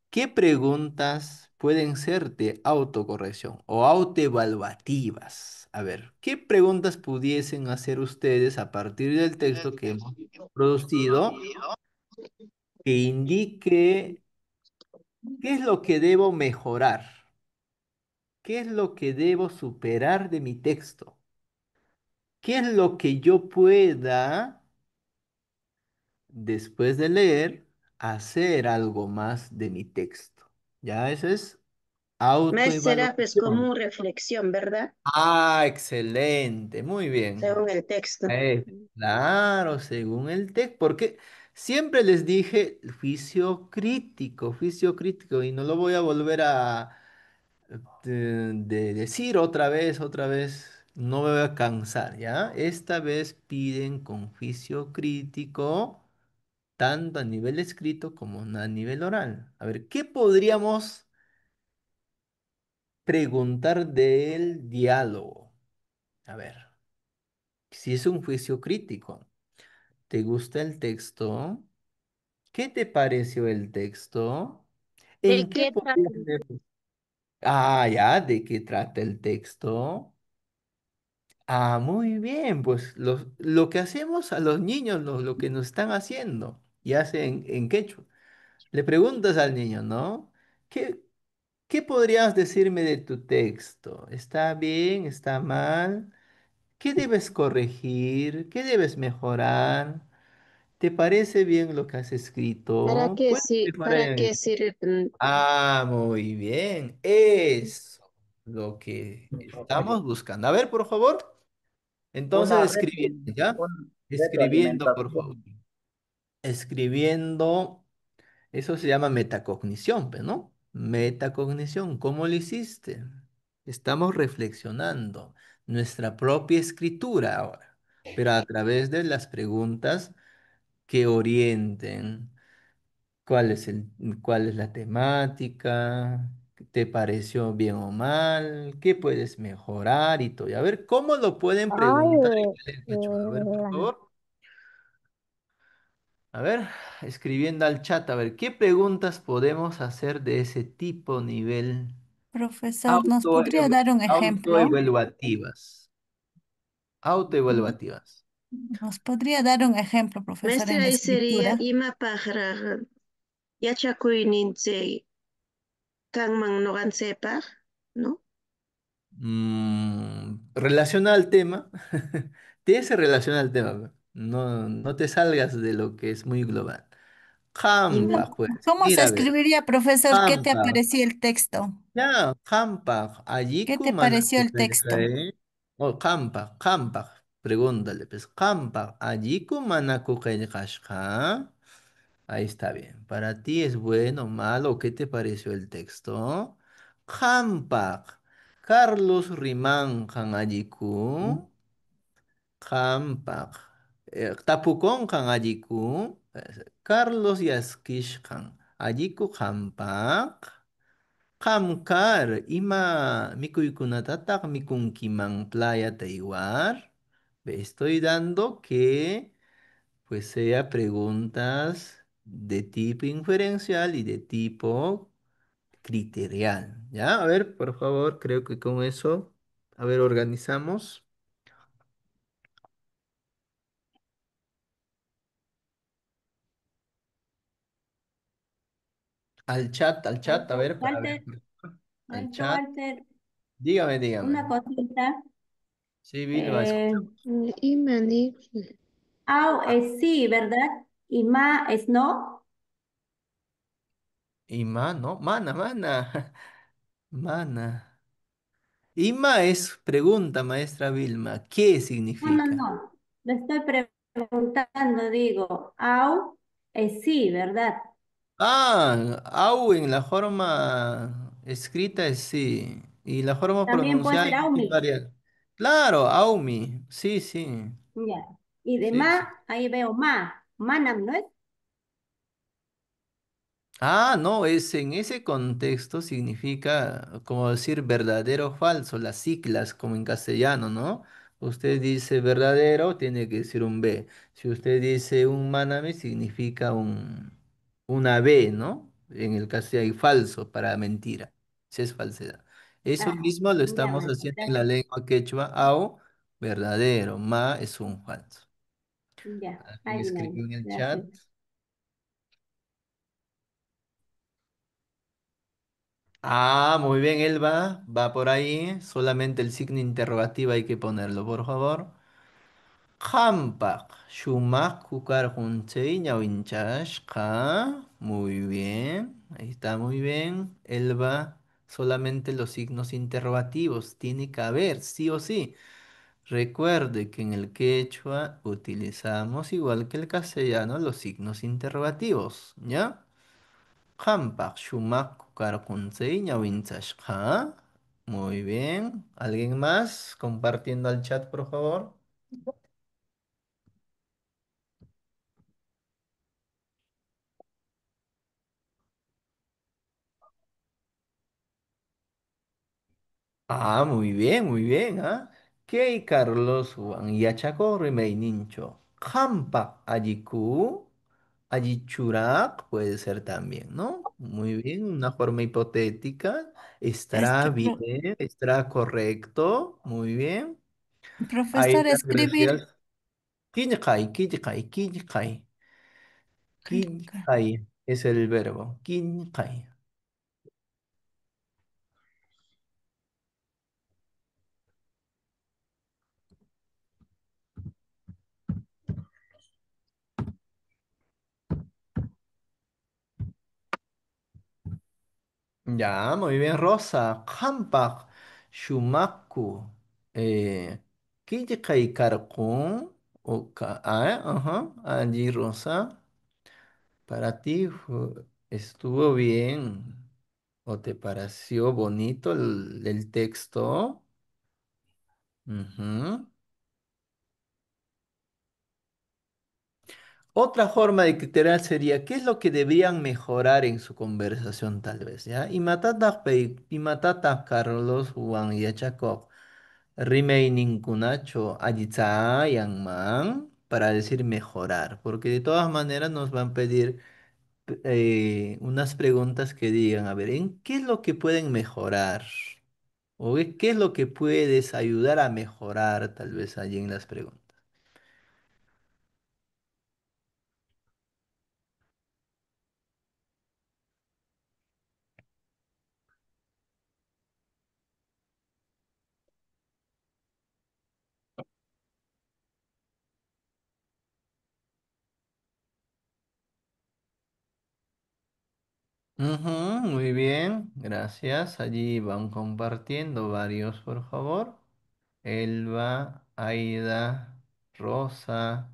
¿Qué preguntas pueden ser de autocorrección o autoevaluativas? A ver, ¿qué preguntas pudiesen hacer ustedes a partir del texto que hemos producido que indique qué es lo que debo mejorar? ¿Qué es lo que debo superar de mi texto? ¿Qué es lo que yo pueda, después de leer, hacer algo más de mi texto? Ya, eso es Más será pues autoevaluación. como reflexión, ¿verdad? Ah, excelente, muy bien. Según el texto. Claro, según el texto, porque siempre les dije juicio crítico, y no lo voy a volver a de decir otra vez, no me voy a cansar, ¿ya? Esta vez piden con juicio crítico, tanto a nivel escrito como a nivel oral. A ver, ¿qué podríamos preguntar del diálogo? A ver. Si es un juicio crítico, ¿te gusta el texto? ¿Qué te pareció el texto? ¿De ¿En qué qué trata? podrías Ah, ya, ¿de qué trata el texto? Ah, muy bien, pues lo que hacemos a los niños, lo que nos están haciendo, ya sea en quechua. Le preguntas al niño, ¿no? ¿Qué, qué podrías decirme de tu texto? ¿Está bien? ¿Está mal? ¿Qué debes corregir? ¿Qué debes mejorar? ¿Te parece bien lo que has ¿Para escrito? qué, ¿Puedes si, mejorar para qué sirve? Ah, muy bien. Eso, lo que estamos buscando. A ver, por favor. Entonces, Una, escribiendo, ¿ya? una Escribiendo, por favor. retroalimentación. Escribiendo. Eso se llama metacognición, pues, ¿no? Metacognición, ¿cómo lo hiciste? Estamos reflexionando nuestra propia escritura ahora, pero a través de las preguntas que orienten cuál es la temática, te pareció bien o mal, qué puedes mejorar y todo. Y a ver, ¿cómo lo pueden preguntar en quechua? A ver, por favor. A ver, escribiendo al chat, a ver, ¿qué preguntas podemos hacer de ese tipo nivel Profesor, ¿nos auto, podría dar un ejemplo? autoevaluativas? Autoevaluativas. ¿Nos podría dar un ejemplo, profesor, en Maestra, la ahí sería escritura? ima pajara yachakuyninche kanman noqanchepaq, ¿no? Relaciona al tema, Te se relaciona al tema. No, no te salgas de lo que es muy global. Hampa, pues. ¿Cómo se Mira, a ver. escribiría, profesor? ¿Qué te Hampa. apareció el texto? Ya, hampa. ¿Qué Ayiku te pareció el texto? manakuqelqay. O hampa, hampa. Pregúntale, pues. Hampa. Ayiku manakuqelqashqa. Ahí está bien. ¿Para ti es bueno o malo? ¿Qué te pareció el texto? Hampa. Carlos Rimán Ayiku. Qampak tapukonqan alliku Carlos Yaskishqan alliku qampak qamkar ima mikuykunatataq mikunkiman playa Taiwar. Ve, estoy dando que pues sea preguntas de tipo inferencial y de tipo criterial. ¿Ya? A ver, por favor, creo que con eso, a ver, organizamos. Al chat, a ver, para ver. Walter, Al maestro chat. Walter, Dígame, dígame. una cosita. Sí, Vilma, Eh, escuchamos. Imani. Au es sí, ¿verdad? Y ma es no. Ima, ¿no? Mana, mana. Mana. Ima es pregunta, maestra Vilma. ¿Qué No, no, significa? no. Le estoy preguntando, digo, au es sí, ¿verdad? Ah, au en la forma escrita es sí. Y la forma También puede pronunciada ser hay au mi. varias. Claro, aumi. Sí, sí. Ya. Y de Sí, ma, sí. ahí veo ma. Manam, ¿no es? Ah, no, es en ese contexto significa como decir verdadero o falso, las siglas como en castellano, ¿no? Usted dice verdadero, tiene que decir un B. Si usted dice un maname, significa una B, ¿no? En el castellano, y falso para mentira, si es falsedad. Eso Ah, mismo lo ya, estamos maestro, haciendo en la gracias. lengua quechua, ao, verdadero, ma es un falso. Ya, Alguien ahí viene. escribió en el chat. Gracias. Ah, muy bien, Elba. Va por ahí. Solamente el signo interrogativo hay que ponerlo, por favor. Hampak, shumak kukar hunchei ñawinchashqa. Muy bien. Ahí está, muy bien. Elba, solamente los signos interrogativos. Tiene que haber, sí o sí. Recuerde que en el quechua utilizamos, igual que el castellano, los signos interrogativos. ¿Ya? Qampak shumaq karquntzay ñawinchashqa. Muy bien. ¿Alguien más compartiendo al chat, por favor? Ah, muy bien, muy bien, ¿ah? Kay Carlos Juan Yachako Remeinincho. Qampak alliku, allichurak puede ser también, ¿no? Muy bien, una forma hipotética. Estará Este, bien, estará correcto. Muy bien. profesor, Aida, escribir. gracias. Kijqay, kijqay, kijqay. Kijqay es el verbo. Kijqay. Ya, muy bien, Rosa. Qampak, shumaku. Kijqay karqun. Ajá, allí, Rosa. Para ti estuvo bien. ¿O te pareció bonito el texto? Ujú. Otra forma de criterio sería, ¿qué es lo que deberían mejorar en su conversación tal vez? ¿Ya? Imatata Carlos Juan Yachakov, remaining kunacho man para decir mejorar, porque de todas maneras nos van a pedir unas preguntas que digan, a ver, ¿en qué es lo que pueden mejorar? ¿O qué es lo que puedes ayudar a mejorar tal vez allí en las preguntas? Ujú, muy bien, gracias. Allí van compartiendo varios, por favor. Elba, Aida, Rosa,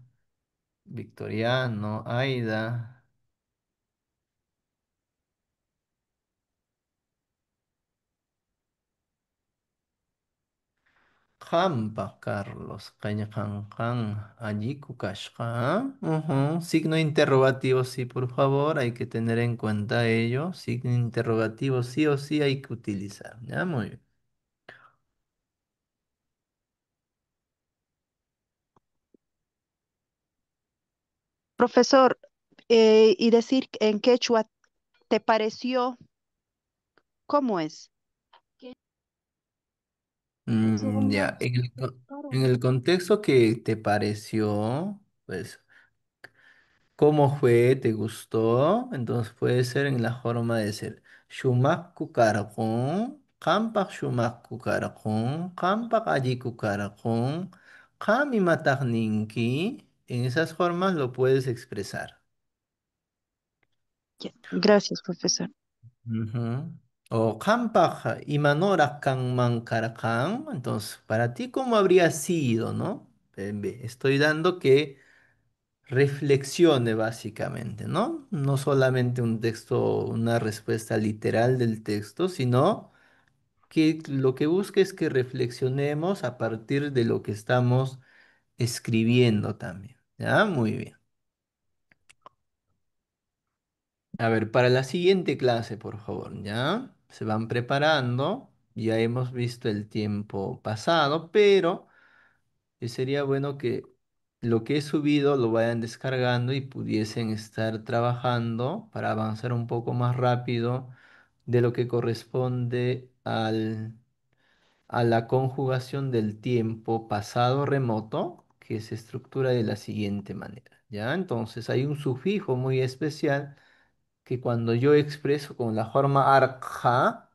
Victoriano, Aida. Hampa, Carlos, Cañacancan, allí Kukashka. Ujú, signo interrogativo, sí, por favor, hay que tener en cuenta ello. Signo interrogativo, sí o sí hay que utilizar. Ya, muy bien. Profesor, y decir en quechua, ¿te pareció? ¿Cómo es? Ya, en el contexto que te pareció, pues, ¿cómo fue? ¿Te gustó? Entonces puede ser en la forma de ser. Shumak kukarakun, kampak shumak kukarakun, kampak allí kukarakun, kami matak ninki. En esas formas lo puedes expresar. Ya, gracias, profesor. Ujú. O kampak imanora kanman karakan. Entonces, para ti, ¿cómo habría sido, no? Estoy dando que reflexione básicamente, ¿no? No solamente un texto, una respuesta literal del texto, sino que lo que busca es que reflexionemos a partir de lo que estamos escribiendo también. ¿Ya? Muy bien. A ver, para la siguiente clase, por favor, ¿ya? Se van preparando. Ya hemos visto el tiempo pasado, pero sería bueno que lo que he subido lo vayan descargando y pudiesen estar trabajando para avanzar un poco más rápido de lo que corresponde a la conjugación del tiempo pasado remoto, que se estructura de la siguiente manera, ¿ya? Entonces hay un sufijo muy especial que cuando yo expreso con la forma arja,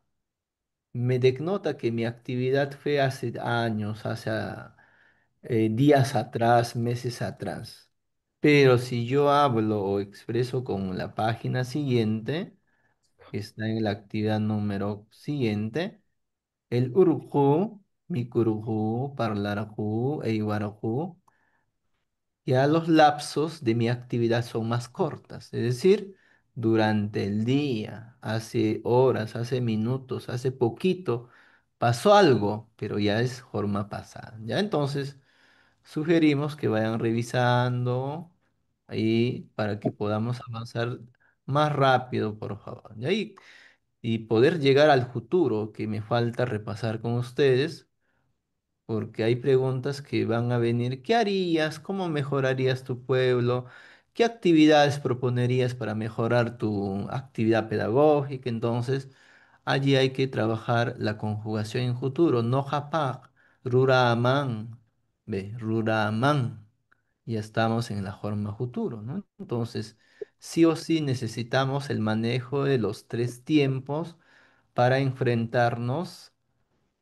me denota que mi actividad fue hace años, días atrás, meses atrás. Pero si yo hablo o expreso con la página siguiente, que está en la actividad número siguiente, el urju, mikurju, parlarju, eiwarju, ya los lapsos de mi actividad son más cortas, es decir, durante el día, hace horas, hace minutos, hace poquito, pasó algo, pero ya es forma pasada. Ya entonces sugerimos que vayan revisando ahí para que podamos avanzar más rápido, por favor. Y poder llegar al futuro que me falta repasar con ustedes porque hay preguntas que van a venir. ¿Qué harías? ¿Cómo mejorarías tu pueblo? ¿Qué actividades proponerías para mejorar tu actividad pedagógica? Entonces, allí hay que trabajar la conjugación en futuro. No japak, ruraman, ve, ruraman. Ya estamos en la forma futuro, ¿no? Entonces, sí o sí necesitamos el manejo de los tres tiempos para enfrentarnos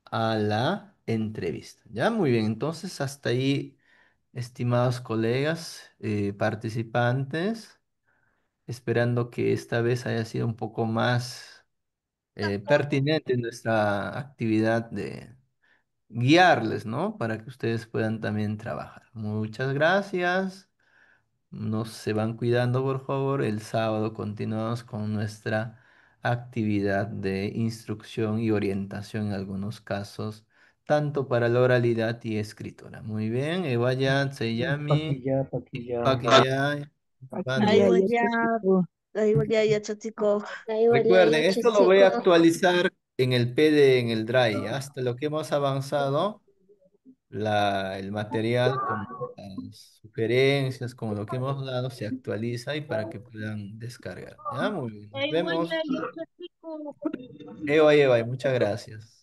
a la entrevista. Ya, muy bien. Entonces, hasta ahí, estimados colegas, participantes, esperando que esta vez haya sido un poco más pertinente nuestra actividad de guiarles, ¿no? Para que ustedes puedan también trabajar. Muchas gracias. No se van cuidando, por favor. El sábado continuamos con nuestra actividad de instrucción y orientación en algunos casos, tanto para la oralidad y escritura. Muy bien, Ewaya, Tseyami, Paquilla, paquilla. Pakaya, Ahí Pando. voy ya, chatico. Recuerden, esto lo voy a actualizar en el PD, en el Drive, ¿ya? Hasta lo que hemos avanzado. El material con las sugerencias, con lo que hemos dado, se actualiza y para que puedan descargar. Ya, muy bien. Nos Ahí voy vemos. ya, chicos. Eva, Eva, y muchas gracias.